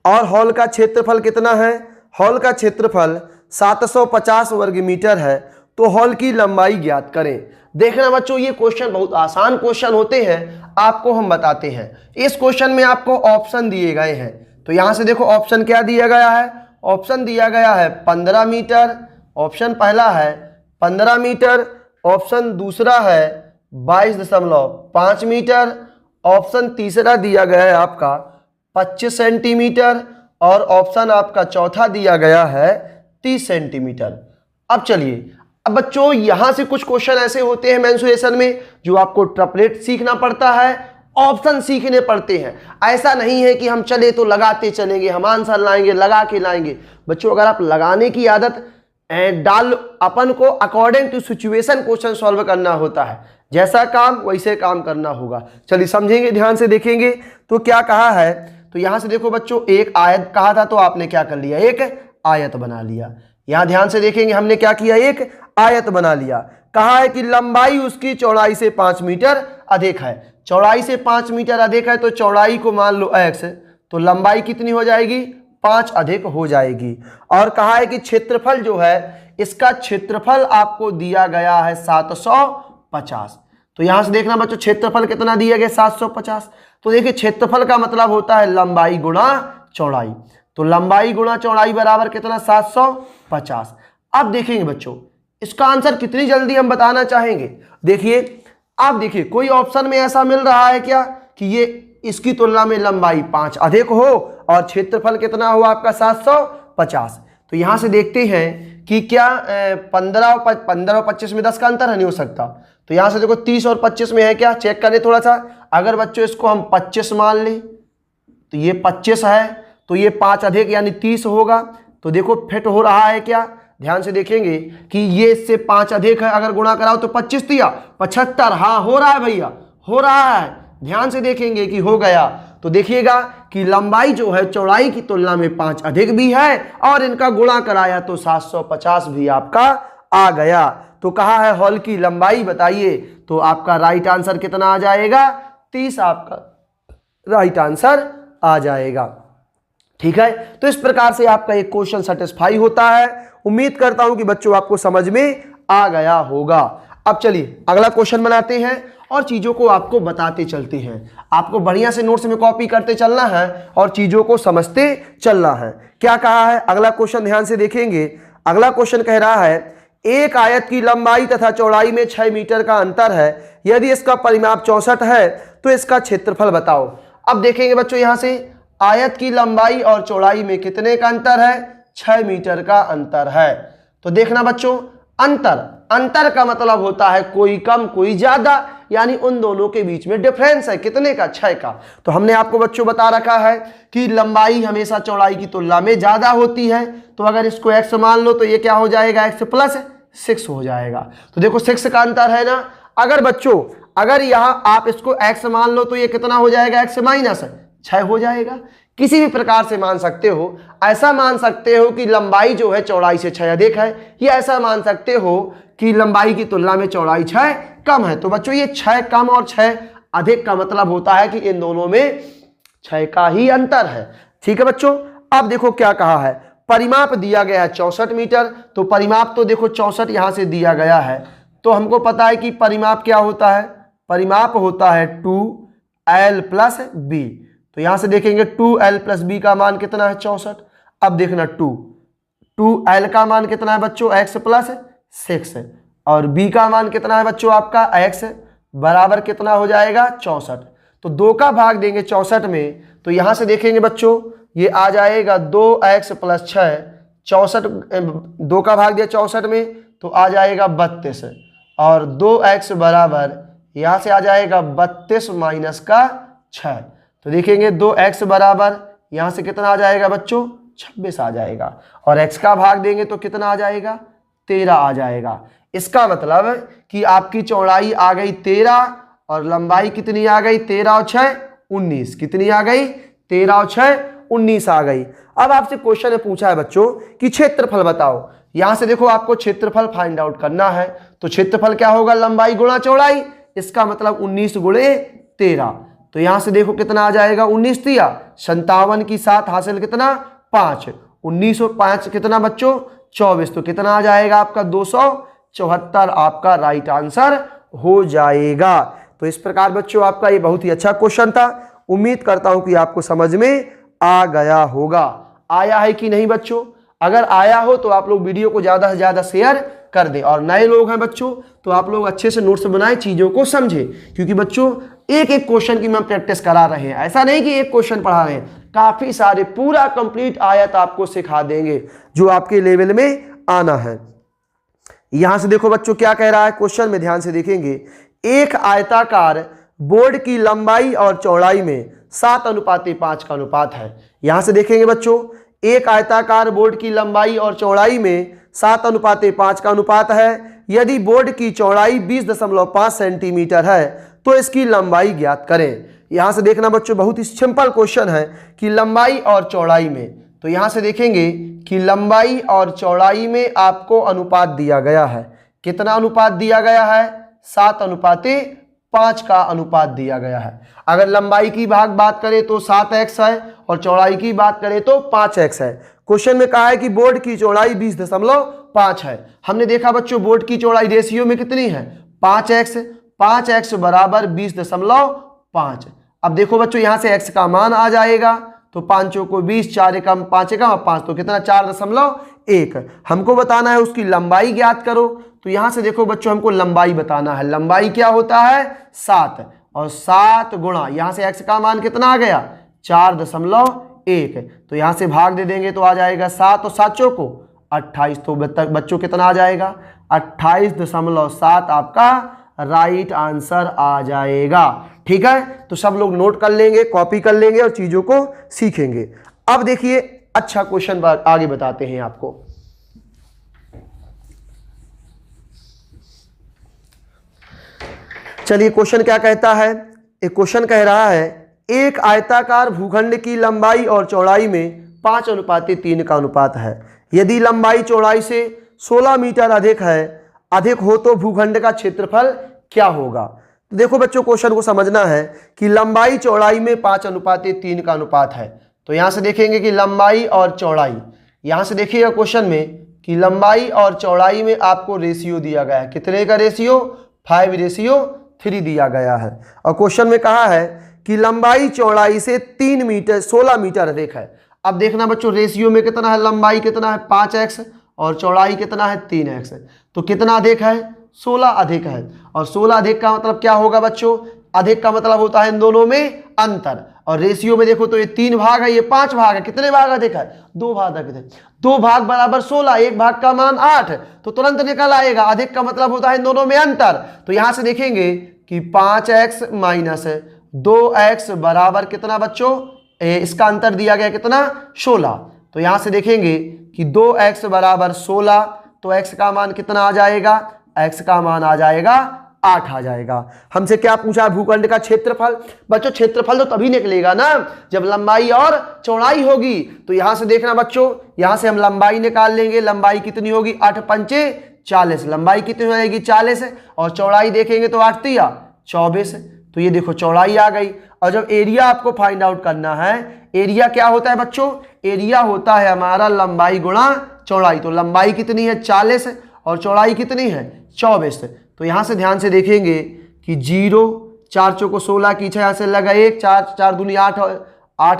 और हॉल का क्षेत्रफल कितना है। हॉल का क्षेत्रफल 750 वर्ग मीटर है, तो हॉल की लंबाई ज्ञात करें। देखना बच्चों ये क्वेश्चन बहुत आसान क्वेश्चन होते हैं, आपको हम बताते हैं। इस क्वेश्चन में आपको ऑप्शन दिए गए हैं, तो यहां से देखो ऑप्शन क्या दिया गया है, ऑप्शन दिया गया है 15 मीटर, ऑप्शन पहला है 15 मीटर, ऑप्शन दूसरा है 22.5 मीटर, ऑप्शन तीसरा दिया गया है आपका 25 सेंटीमीटर और ऑप्शन आपका चौथा दिया गया है 30 सेंटीमीटर। अब चलिए, अब बच्चों यहां से कुछ क्वेश्चन ऐसे होते हैं मेंसुरेशन में जो आपको ट्रिपलेट सीखना पड़ता है, ऑप्शन सीखने पड़ते हैं। ऐसा नहीं है कि हम चले तो लगाते चलेंगे, हम आंसर लाएंगे लगा के लाएंगे। बच्चों अगर आप लगाने की आदत डाल, अपन को according to situation question solve करना होता है, जैसा काम वैसे काम करना होगा। चलिए समझेंगे, ध्यान से देखेंगे तो क्या कहा है। तो यहां से देखो बच्चों, एक आयत कहा था तो आपने क्या कर लिया, एक आयत बना लिया। यहां ध्यान से देखेंगे, हमने क्या किया, एक आयत बना लिया। कहा है कि लंबाई उसकी चौड़ाई से 5 मीटर अधिक है। चौड़ाई से 5 मीटर अधिक है तो चौड़ाई को मान लो x, तो लंबाई कितनी हो जाएगी, 5 अधिक हो जाएगी। और कहा है कि क्षेत्रफल जो है, इसका क्षेत्रफल आपको दिया गया है 750। तो यहां से देखना बच्चों, क्षेत्रफल कितना दिया गया, 750। तो देखिए क्षेत्रफल का मतलब होता है लंबाई गुणा चौड़ाई। तो लंबाई गुणा चौड़ाई बराबर कितना, 750। अब देखेंगे बच्चों इसका आंसर कितनी जल्दी हम बताना चाहेंगे। देखिए, आप देखिए कोई ऑप्शन में ऐसा मिल रहा है क्या कि ये इसकी तुलना में लंबाई 5 अधिक हो और क्षेत्रफल कितना हो आपका 750। तो यहां से देखते हैं कि क्या 15 और 25 में 10 का अंतर है, नहीं हो सकता। तो यहां से देखो 30 और 25 में है क्या, चेक करें थोड़ा सा। अगर बच्चों इसको हम 25 मान लें तो ये 25 है, तो ये 5 अधिक यानी 30 होगा। तो देखो फिट हो रहा है क्या, ध्यान से देखेंगे कि ये इससे 5 अधिक है, अगर गुणा कराओ तो 25 दिया 75। हाँ हो रहा है भैया, हो रहा है। ध्यान से देखेंगे कि हो गया। तो देखिएगा कि लंबाई जो है चौड़ाई की तुलना में 5 अधिक भी है और इनका गुणा कराया तो 750 भी आपका आ गया। तो कहा है हॉल की लंबाई बताइए, तो आपका राइट आंसर कितना आ जाएगा, 30 आपका राइट आंसर आ जाएगा। ठीक है, तो इस प्रकार से आपका एक क्वेश्चन सेटिस्फाई होता है। उम्मीद करता हूं कि बच्चों आपको समझ में आ गया होगा। अब चलिए अगला क्वेश्चन बनाते हैं और चीजों को आपको बताते चलते हैं। आपको बढ़िया से नोट्स में कॉपी करते चलना है और चीजों को समझते चलना है। क्या कहा है अगला क्वेश्चन, ध्यान से देखेंगे। अगला क्वेश्चन कह रहा है एक आयत की लंबाई तथा चौड़ाई में 6 मीटर का अंतर है, यदि इसका परिमाप 64 है तो इसका क्षेत्रफल बताओ। अब देखेंगे बच्चों, यहां से आयत की लंबाई और चौड़ाई में कितने का अंतर है, 6 मीटर का अंतर है। तो देखना बच्चों, अंतर का मतलब होता है कोई कम कोई ज्यादा, यानी उन दोनों के बीच में डिफरेंस है कितने का, 6 का। तो हमने आपको बच्चों बता रखा है कि लंबाई हमेशा चौड़ाई की तुलना में ज्यादा होती है। तो अगर इसको x मान लो तो ये क्या हो जाएगा, x प्लस 6 हो जाएगा। तो देखो 6 का अंतर है ना। अगर बच्चों अगर यहां आप इसको x मान लो तो ये कितना हो जाएगा, x माइनस 6 हो जाएगा। किसी भी प्रकार से मान सकते हो, ऐसा मान सकते हो कि लंबाई जो है चौड़ाई से 6 अधिक है, या ऐसा मान सकते हो कि लंबाई की तुलना में चौड़ाई 6 कम है। तो बच्चों ये 6 कम और 6 अधिक का मतलब होता है कि इन दोनों में 6 का ही अंतर है। ठीक है बच्चों, अब देखो क्या कहा है, परिमाप दिया गया है 64 मीटर। तो परिमाप तो देखो 64 यहां से दिया गया है, तो हमको पता है कि परिमाप क्या होता है, परिमाप होता है 2l प्लस b। तो यहां से देखेंगे 2l प्लस b का मान कितना है, 64। अब देखना 2l का मान कितना है बच्चों, x प्लस 6, और b का मान कितना है बच्चों आपका, x बराबर कितना हो जाएगा, 64। तो 2 का भाग देंगे 64 में, तो यहां से देखेंगे बच्चों ये आ जाएगा 2x प्लस 6, 64 2 का भाग दिया 64 में तो आ जाएगा 32, और 2x बराबर यहां से आ जाएगा 32 माइनस का 6। तो देखेंगे 2x बराबर यहां से कितना आ जाएगा बच्चों, 26 आ जाएगा, और x का भाग देंगे तो कितना आ जाएगा, 13 आ जाएगा। इसका मतलब कि आपकी चौड़ाई आ गई 13 और लंबाई कितनी आ गई, 13 और 6 19। कितनी आ गई, 13 और 6 19 आ गई। अब आपसे क्वेश्चन ने पूछा है बच्चों कि क्षेत्रफल बताओ। यहां से देखो आपको क्षेत्रफल फाइंड आउट करना है। तो क्षेत्रफल क्या होगा, लंबाई गुणा चौड़ाई, इसका मतलब 19 गुणे 13। तो यहां से देखो कितना आ जाएगा, 19 दिया 57 की 7 हासिल कितना 5, 19 और 5 कितना बच्चों 24। तो कितना आ जाएगा आपका 274 आपका राइट आंसर हो जाएगा। तो इस प्रकार बच्चों आपका ये बहुत ही अच्छा क्वेश्चन था। उम्मीद करता हूं कि आपको समझ में आ गया होगा। आया है कि नहीं बच्चों? अगर आया हो तो आप लोग वीडियो को ज्यादा से ज्यादा शेयर कर दें, और नए लोग हैं बच्चों तो आप लोग अच्छे से नोट्स बनाएं, चीजों को समझें, क्योंकि बच्चों एक एक क्वेश्चन की हम प्रैक्टिस करा रहे हैं। ऐसा नहीं कि एक क्वेश्चन पढ़ा रहे हैं, काफी सारे पूरा कंप्लीट आयत आपको सिखा देंगे जो आपके लेवल में आना है। यहां से देखो बच्चों क्या कह रहा है क्वेश्चन में, ध्यान से देखेंगे। एक आयताकार बोर्ड की लंबाई और चौड़ाई में 7:5 का अनुपात है। यहां से देखेंगे बच्चों, एक आयताकार बोर्ड की लंबाई और चौड़ाई में 7:5 का अनुपात है। यदि बोर्ड की चौड़ाई 20.5 सेंटीमीटर है तो इसकी लंबाई ज्ञात करें। यहां से देखना बच्चों, बहुत ही सिंपल क्वेश्चन है कि लंबाई और चौड़ाई में, तो यहां से देखेंगे कि लंबाई और चौड़ाई में आपको अनुपात दिया गया है। कितना अनुपात दिया गया है? 7:5 का अनुपात दिया गया है। अगर लंबाई की बात करें तो 7x है और चौड़ाई की बात करें तो 5x है। क्वेश्चन में कहा है कि बोर्ड की चौड़ाई 20.5 है। हमने देखा बच्चों बोर्ड की चौड़ाई रेशियो में कितनी है? 5x बराबर 20.5। अब देखो बच्चों यहां से x का मान आ जाएगा, तो 5 को 20, 4 एकम 5 एकम 5, तो कितना? 4.1। हमको बताना है उसकी लंबाई ज्ञात करो। तो यहां से देखो बच्चों हमको लंबाई बताना है। लंबाई क्या होता है? 7, और 7 गुणा, यहां से x का मान कितना आ गया? 4.1। तो यहां से भाग दे देंगे तो आ जाएगा 7 और 7 चौको 28। तो बच्चों कितना आ जाएगा? 28.7 आपका राइट आंसर आ जाएगा। ठीक है, तो सब लोग नोट कर लेंगे, कॉपी कर लेंगे और चीजों को सीखेंगे। अब देखिए अच्छा क्वेश्चन आगे बताते हैं आपको। चलिए क्वेश्चन क्या कहता है। एक क्वेश्चन कह रहा है एक आयताकार भूखंड की लंबाई और चौड़ाई में 5:3 का अनुपात है। यदि लंबाई चौड़ाई से 16 मीटर अधिक हो तो भूखंड का क्षेत्रफल क्या होगा? तो देखो बच्चों क्वेश्चन को समझना है कि लंबाई चौड़ाई में 5:3 का अनुपात है। तो यहां से देखेंगे कि लंबाई और चौड़ाई, यहां से देखिएगा क्वेश्चन में कि लंबाई और चौड़ाई में आपको रेशियो दिया गया है। कितने का रेशियो? 5:3 दिया गया है। और क्वेश्चन में कहा है कि लंबाई चौड़ाई से 16 मीटर अधिक है। अब देखना बच्चों रेशियो में कितना है? लंबाई कितना है? 5x और चौड़ाई कितना है? 3x। तो कितना अधिक है? 16 अधिक है। और 16 अधिक का मतलब क्या होगा बच्चों? अधिक का मतलब होता है इन दोनों में अंतर। और रेशियो में देखो तो ये 3 भाग है, ये 5 भाग है। कितने भाग अधिक है? 2 भाग अधिक है। 2 भाग बराबर 16, 1 भाग का मान 8, तो तुरंत निकल आएगा। अधिक का मतलब होता है इन दोनों में अंतर। तो यहां से देखेंगे कि 5x माइनस 2x बराबर कितना बच्चों? इसका अंतर दिया गया कितना? 16। तो यहां से देखेंगे कि 2x बराबर 16, तो x का मान कितना आ जाएगा? x का मान आ जाएगा 8 आ जाएगा। हमसे क्या पूछा? भूखंड का क्षेत्रफल। बच्चों क्षेत्रफल तो तभी निकलेगा ना जब लंबाई और चौड़ाई होगी। तो यहां से देखना बच्चों, यहां से हम लंबाई निकाल लेंगे। लंबाई कितनी होगी? 8 पंचे 40। लंबाई कितनी हो जाएगी? 40। और चौड़ाई देखेंगे तो 8 तिया 24। तो ये देखो चौड़ाई आ गई। और जब एरिया आपको फाइंड आउट करना है, एरिया क्या होता है बच्चों? एरिया होता है हमारा लंबाई गुणा चौड़ाई। तो लंबाई कितनी है? 40 और चौड़ाई कितनी है? 24। तो यहां से ध्यान से देखेंगे कि 0, 4 चौको 16 की 6 से लगा 1, 4 4 दूनी 8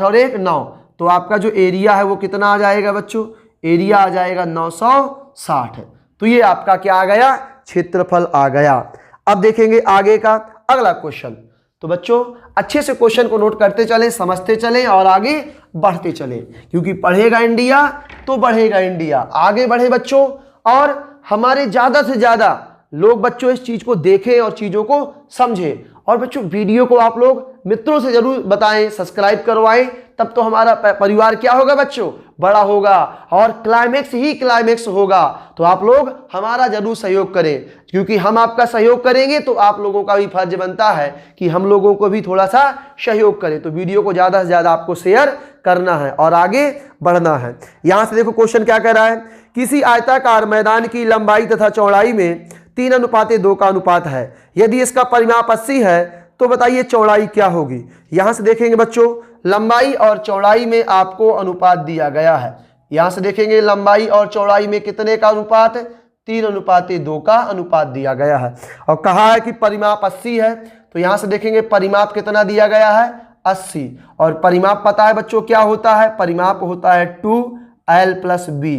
और 1 9। तो आपका जो एरिया है वो कितना आ जाएगा बच्चों? एरिया आ जाएगा 960। तो ये आपका क्या आ गया? क्षेत्रफल आ गया। अब देखेंगे आगे का अगला क्वेश्चन। तो बच्चों अच्छे से क्वेश्चन को नोट करते चलें, समझते चलें और आगे बढ़ते चलें, क्योंकि पढ़ेगा इंडिया तो बढ़ेगा इंडिया। आगे बढ़े बच्चों, और हमारे ज्यादा से ज्यादा लोग बच्चों इस चीज को देखें और चीजों को समझें। और बच्चों वीडियो को आप लोग मित्रों से जरूर बताएं, सब्सक्राइब करवाएं, तब तो हमारा परिवार क्या होगा बच्चों? बड़ा होगा और क्लाइमेक्स ही क्लाइमेक्स होगा। तो आप लोग हमारा जरूर सहयोग करें, क्योंकि हम आपका सहयोग करेंगे तो आप लोगों का भी फर्ज बनता है कि हम लोगों को भी थोड़ा सा सहयोग करें। तो वीडियो को ज्यादा से ज्यादा आपको शेयर करना है और आगे बढ़ना है। यहां से देखो क्वेश्चन क्या कह रहा है। किसी आयताकार मैदान की लंबाई तथा चौड़ाई में 3:2 का अनुपात है। यदि इसका परिमाप 80 है तो बताइए चौड़ाई क्या होगी? यहां से देखेंगे बच्चों लंबाई और चौड़ाई में आपको अनुपात दिया गया है। यहां से देखेंगे लंबाई और चौड़ाई में कितने का अनुपात है? 3:2 का अनुपात दिया गया है। और कहा है कि परिमाप 80 है। तो यहां से देखेंगे परिमाप कितना दिया गया है? 80। और परिमाप पता है बच्चों क्या होता है? परिमाप होता है 2l + b।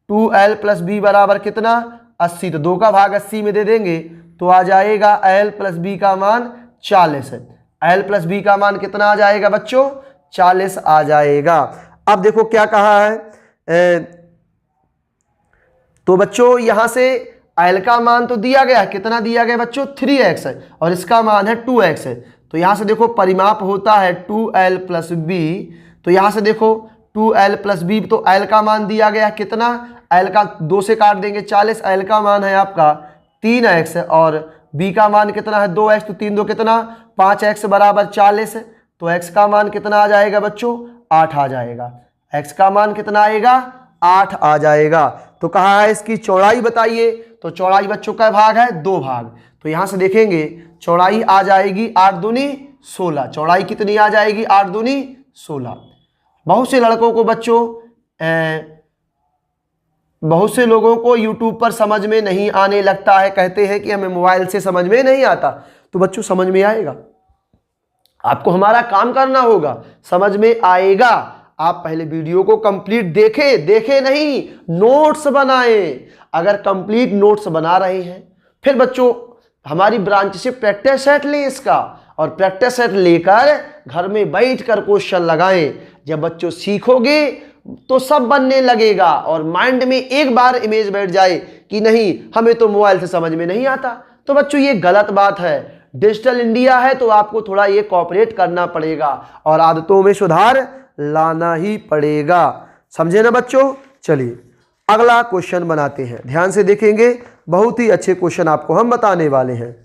2l + b बराबर कितना? 80। तो 2 का भाग 80 में दे देंगे तो आ जाएगा l + b का मान 40 है। l + b का मान कितना आ जाएगा बच्चों? 40 आ जाएगा। अब देखो क्या कहा है। तो बच्चों यहां से एल का मान तो दिया गया, कितना दिया गया बच्चों 3x है, और इसका मान है 2x है। तो यहाँ से देखो परिमाप होता है 2l प्लस b, तो यहाँ से देखो 2l प्लस b, तो l का मान दिया गया कितना, l का 2 से काट देंगे 40, l का मान है आपका 3x और b का मान कितना है 2x, तो 3 2 कितना 5x बराबर 40, तो x का मान कितना आ जाएगा बच्चों 8 आ जाएगा। x का मान कितना आएगा 8 आ जाएगा। तो कहा है इसकी चौड़ाई बताइए, तो चौड़ाई बच्चों का भाग है 2 भाग, तो यहां से देखेंगे चौड़ाई आ जाएगी 8 दूनी 16, चौड़ाई कितनी आ जाएगी 8 दूनी 16। बहुत से लड़कों को बच्चों बहुत से लोगों को YouTube पर समझ में नहीं आने लगता है, कहते हैं कि हमें मोबाइल से समझ में नहीं आता। तो बच्चों समझ में आएगा, आपको हमारा काम करना होगा, समझ में आएगा। आप पहले वीडियो को कंप्लीट देखे नहीं, नोट्स बनाएं। अगर कंप्लीट नोट्स बना रहे हैं फिर बच्चों हमारी ब्रांच से प्रैक्टिस सेट लें इसका, और प्रैक्टिस सेट लेकर घर में बैठकर क्वेश्चन लगाएं। जब बच्चों सीखोगे तो सब बनने लगेगा, और माइंड में एक बार इमेज बैठ जाए कि नहीं हमें तो मोबाइल से समझ में नहीं आता, तो बच्चों ये गलत बात है। डिजिटल इंडिया है तो आपको थोड़ा ये कोऑपरेट करना पड़ेगा और आदतों में सुधार लाना ही पड़ेगा, समझे ना बच्चों। चलिए अगला क्वेश्चन बनाते हैं, ध्यान से देखेंगे, बहुत ही अच्छे क्वेश्चन आपको हम बताने वाले हैं।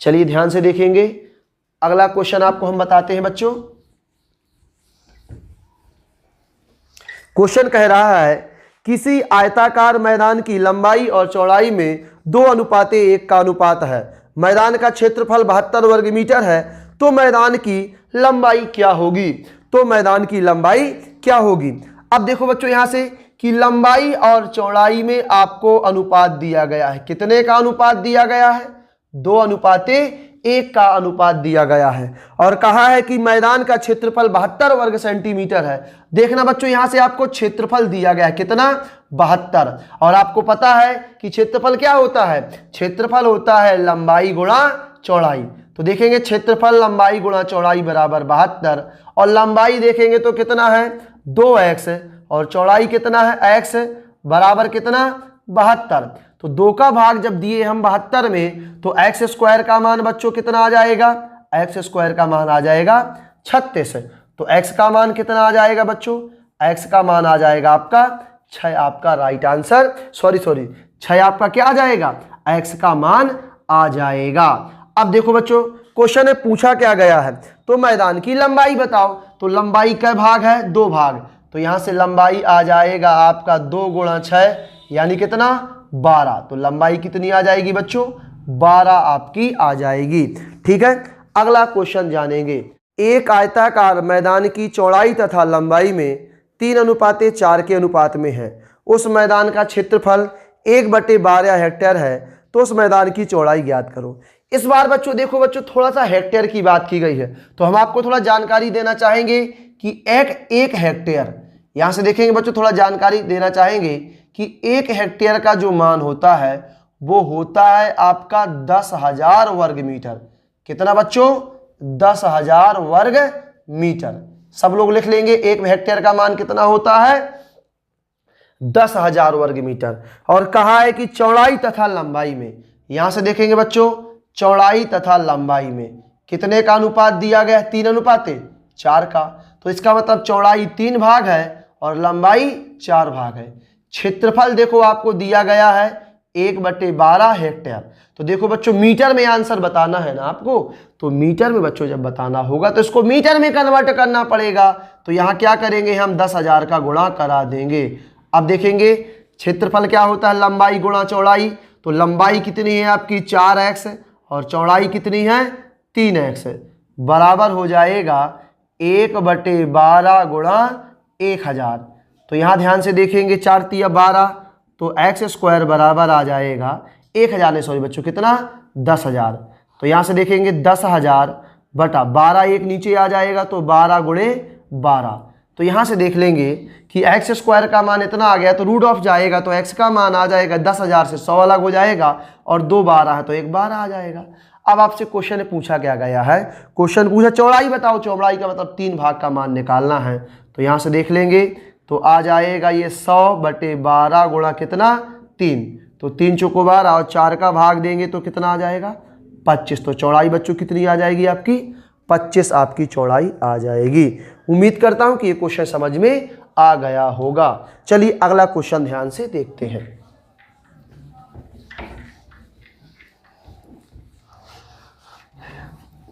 चलिए ध्यान से देखेंगे, अगला क्वेश्चन आपको हम बताते हैं बच्चों। क्वेश्चन कह रहा है किसी आयताकार मैदान की लंबाई और चौड़ाई में 2:1 का अनुपात है, मैदान का क्षेत्रफल 72 वर्ग मीटर है, तो मैदान की लंबाई क्या होगी, तो मैदान की लंबाई क्या होगी। अब देखो बच्चों यहां से कि लंबाई और चौड़ाई में आपको अनुपात दिया गया है, कितने का अनुपात दिया गया है 2:1 का अनुपात दिया गया है, और कहा है कि मैदान का क्षेत्रफल 72 वर्ग सेंटीमीटर है। देखना बच्चों यहां से आपको क्षेत्रफल दिया गया है कितना 72, और आपको पता है कि क्षेत्रफल क्या होता है, क्षेत्रफल होता है लंबाई गुणा चौड़ाई। तो देखेंगे क्षेत्रफल लंबाई गुणा चौड़ाई बराबर 72, और लंबाई देखेंगे तो कितना है 2x और चौड़ाई कितना है x बराबर कितना 72। तो 2 का भाग जब दिए हम 72 में तो x स्क्वायर का मान बच्चों कितना आ जाएगा, x स्क्वायर का मान आ जाएगा 36। तो x का मान कितना आ जाएगा बच्चों, x का मान आ जाएगा आपका 6, आपका राइट आंसर, सॉरी 6 आपका क्या आ जाएगा, x का मान आ जाएगा। अब देखो बच्चों क्वेश्चन में पूछा क्या गया है, तो मैदान की लंबाई बताओ, तो लंबाई का भाग है 2 भाग, तो यहां से लंबाई आ जाएगा आपका 2 गुणा 6 यानी कितना 12, तो लंबाई कितनी आ जाएगी बच्चों 12 आपकी आ जाएगी। ठीक है, अगला क्वेश्चन जानेंगे। एक आयताकार मैदान की चौड़ाई तथा लंबाई में 3:4 के अनुपात में है, उस मैदान का क्षेत्रफल 1/12 हेक्टेयर है, तो उस मैदान की चौड़ाई ज्ञात करो। इस बार बच्चों देखो बच्चों थोड़ा सा हेक्टेयर की बात की गई है, तो हम आपको थोड़ा जानकारी देना चाहेंगे कि एक हेक्टेयर, यहां से देखेंगे बच्चों थोड़ा जानकारी देना चाहेंगे कि 1 हेक्टेयर का जो मान होता है वो होता है आपका 10,000 वर्ग मीटर। कितना बच्चों 10,000 वर्ग मीटर, सब लोग लिख लेंगे 1 हेक्टेयर का मान कितना होता है 10,000 वर्ग मीटर। और कहा है कि चौड़ाई तथा लंबाई में, यहां से देखेंगे बच्चों चौड़ाई तथा लंबाई में कितने का अनुपात दिया गया है 3:4 का, तो इसका मतलब चौड़ाई 3 भाग है और लंबाई 4 भाग है। क्षेत्रफल देखो आपको दिया गया है 1/12 हेक्टेयर, तो देखो बच्चों मीटर में आंसर बताना है ना आपको, तो मीटर में बच्चों जब बताना होगा तो इसको मीटर में कन्वर्ट करना पड़ेगा, तो यहाँ क्या करेंगे हम 10,000 का गुणा करा देंगे। अब देखेंगे क्षेत्रफल क्या होता है लंबाई गुणा चौड़ाई, तो लंबाई कितनी है आपकी 4x और चौड़ाई कितनी है 3x, बराबर हो जाएगा 1/12 गुणा 1000। तो यहाँ ध्यान से देखेंगे 4 तिया 12, तो x स्क्वायर बराबर आ जाएगा 1000 नहीं सॉरी बच्चों कितना 10,000। तो यहाँ से देखेंगे 10,000 बटा 12, एक नीचे आ जाएगा तो 12 गुणे 12। तो यहाँ से देख लेंगे कि x स्क्वायर का मान इतना आ गया तो रूट ऑफ जाएगा, तो x का मान आ जाएगा 10,000 से 100 अलग हो जाएगा और 2 12 है तो 1 12 आ जाएगा। अब आपसे क्वेश्चन पूछा क्या गया है, क्वेश्चन पूछा चौड़ाई बताओ, चौड़ाई का मतलब 3 भाग का मान निकालना है, तो यहाँ से देख लेंगे तो आ जाएगा ये 100/12 गुणा कितना 3, तो 3 चौकोबार और 4 का भाग देंगे तो कितना आ जाएगा 25। तो चौड़ाई बच्चों कितनी आ जाएगी आपकी 25 आपकी चौड़ाई आ जाएगी। उम्मीद करता हूं कि ये क्वेश्चन समझ में आ गया होगा। चलिए अगला क्वेश्चन ध्यान से देखते हैं।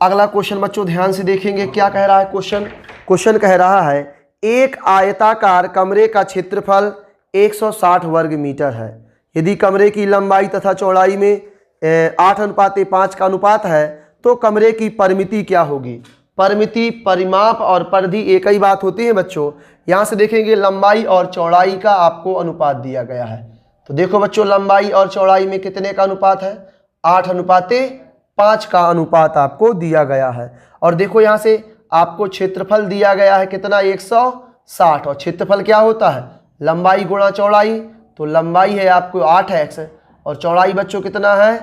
अगला क्वेश्चन बच्चों ध्यान से देखेंगे क्या कह रहा है क्वेश्चन कह रहा है एक आयताकार कमरे का क्षेत्रफल 160 वर्ग मीटर है। यदि कमरे की लंबाई तथा चौड़ाई में 8:5 का अनुपात है तो कमरे की परिमिति क्या होगी। परिमिति, परिमाप और परिधि एक ही बात होती है बच्चों। यहाँ से देखेंगे लंबाई और चौड़ाई का आपको अनुपात दिया गया है। तो देखो बच्चों लंबाई और चौड़ाई में कितने का अनुपात है 8:5 का अनुपात आपको दिया गया है। और देखो यहाँ से आपको क्षेत्रफल दिया गया है कितना 160, और क्षेत्रफल क्या होता है लंबाई गुणा चौड़ाई। तो लंबाई है आपको 8x और चौड़ाई बच्चों कितना है,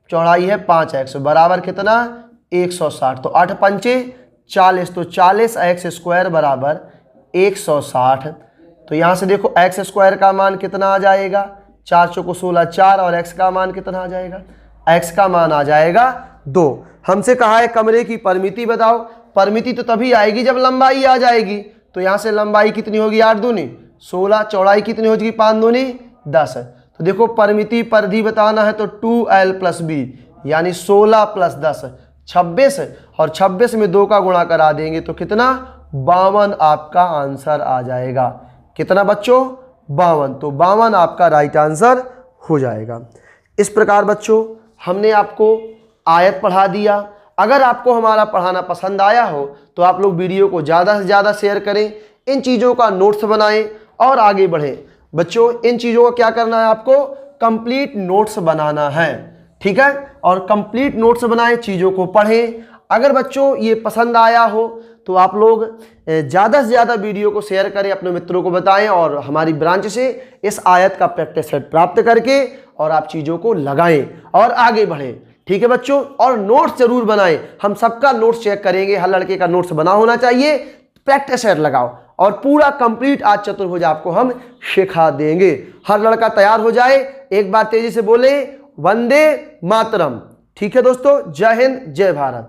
चौड़ाई है 5x बराबर कितना 160। तो 8 पंचे 40, तो 40x² बराबर 160। तो यहाँ से देखो x² का मान कितना आ जाएगा 4 चौको 16 4, और x का मान कितना आ जाएगा, x का मान आ जाएगा 2। हमसे कहा है कमरे की परिमिति बताओ। परिमिति तो तभी आएगी जब लंबाई आ जाएगी। तो यहाँ से लंबाई कितनी होगी 8 दूनी 16, चौड़ाई कितनी होगी 5 दूनी 10। तो देखो परिमिति परिधि बताना है तो 2l + b यानी 16 + 10 26, और 26 में 2 का गुणा करा देंगे तो कितना 52 आपका आंसर आ जाएगा। कितना बच्चों 52। तो 52 आपका राइट आंसर हो जाएगा। इस प्रकार बच्चों हमने आपको आयत पढ़ा दिया। अगर आपको हमारा पढ़ाना पसंद आया हो तो आप लोग वीडियो को ज़्यादा से ज़्यादा शेयर करें, इन चीज़ों का नोट्स बनाएं और आगे बढ़ें। बच्चों इन चीज़ों को क्या करना है आपको कंप्लीट नोट्स बनाना है, ठीक है। और कंप्लीट नोट्स बनाएं, चीज़ों को पढ़ें। अगर बच्चों ये पसंद आया हो तो आप लोग ज़्यादा से ज़्यादा वीडियो को शेयर करें, अपने मित्रों को बताएं और हमारी ब्रांच से इस आयत का प्रैक्टिस सेट प्राप्त करके और आप चीज़ों को लगाएं और आगे बढ़ें, ठीक है बच्चों। और नोट्स जरूर बनाएं, हम सबका नोट्स चेक करेंगे, हर लड़के का नोट्स बना होना चाहिए। प्रैक्टिस सेट लगाओ और पूरा कंप्लीट आज चतुर्भुज आपको हम सिखा देंगे। हर लड़का तैयार हो जाए, एक बार तेजी से बोले वंदे मातरम। ठीक है दोस्तों, जय हिंद जय भारत।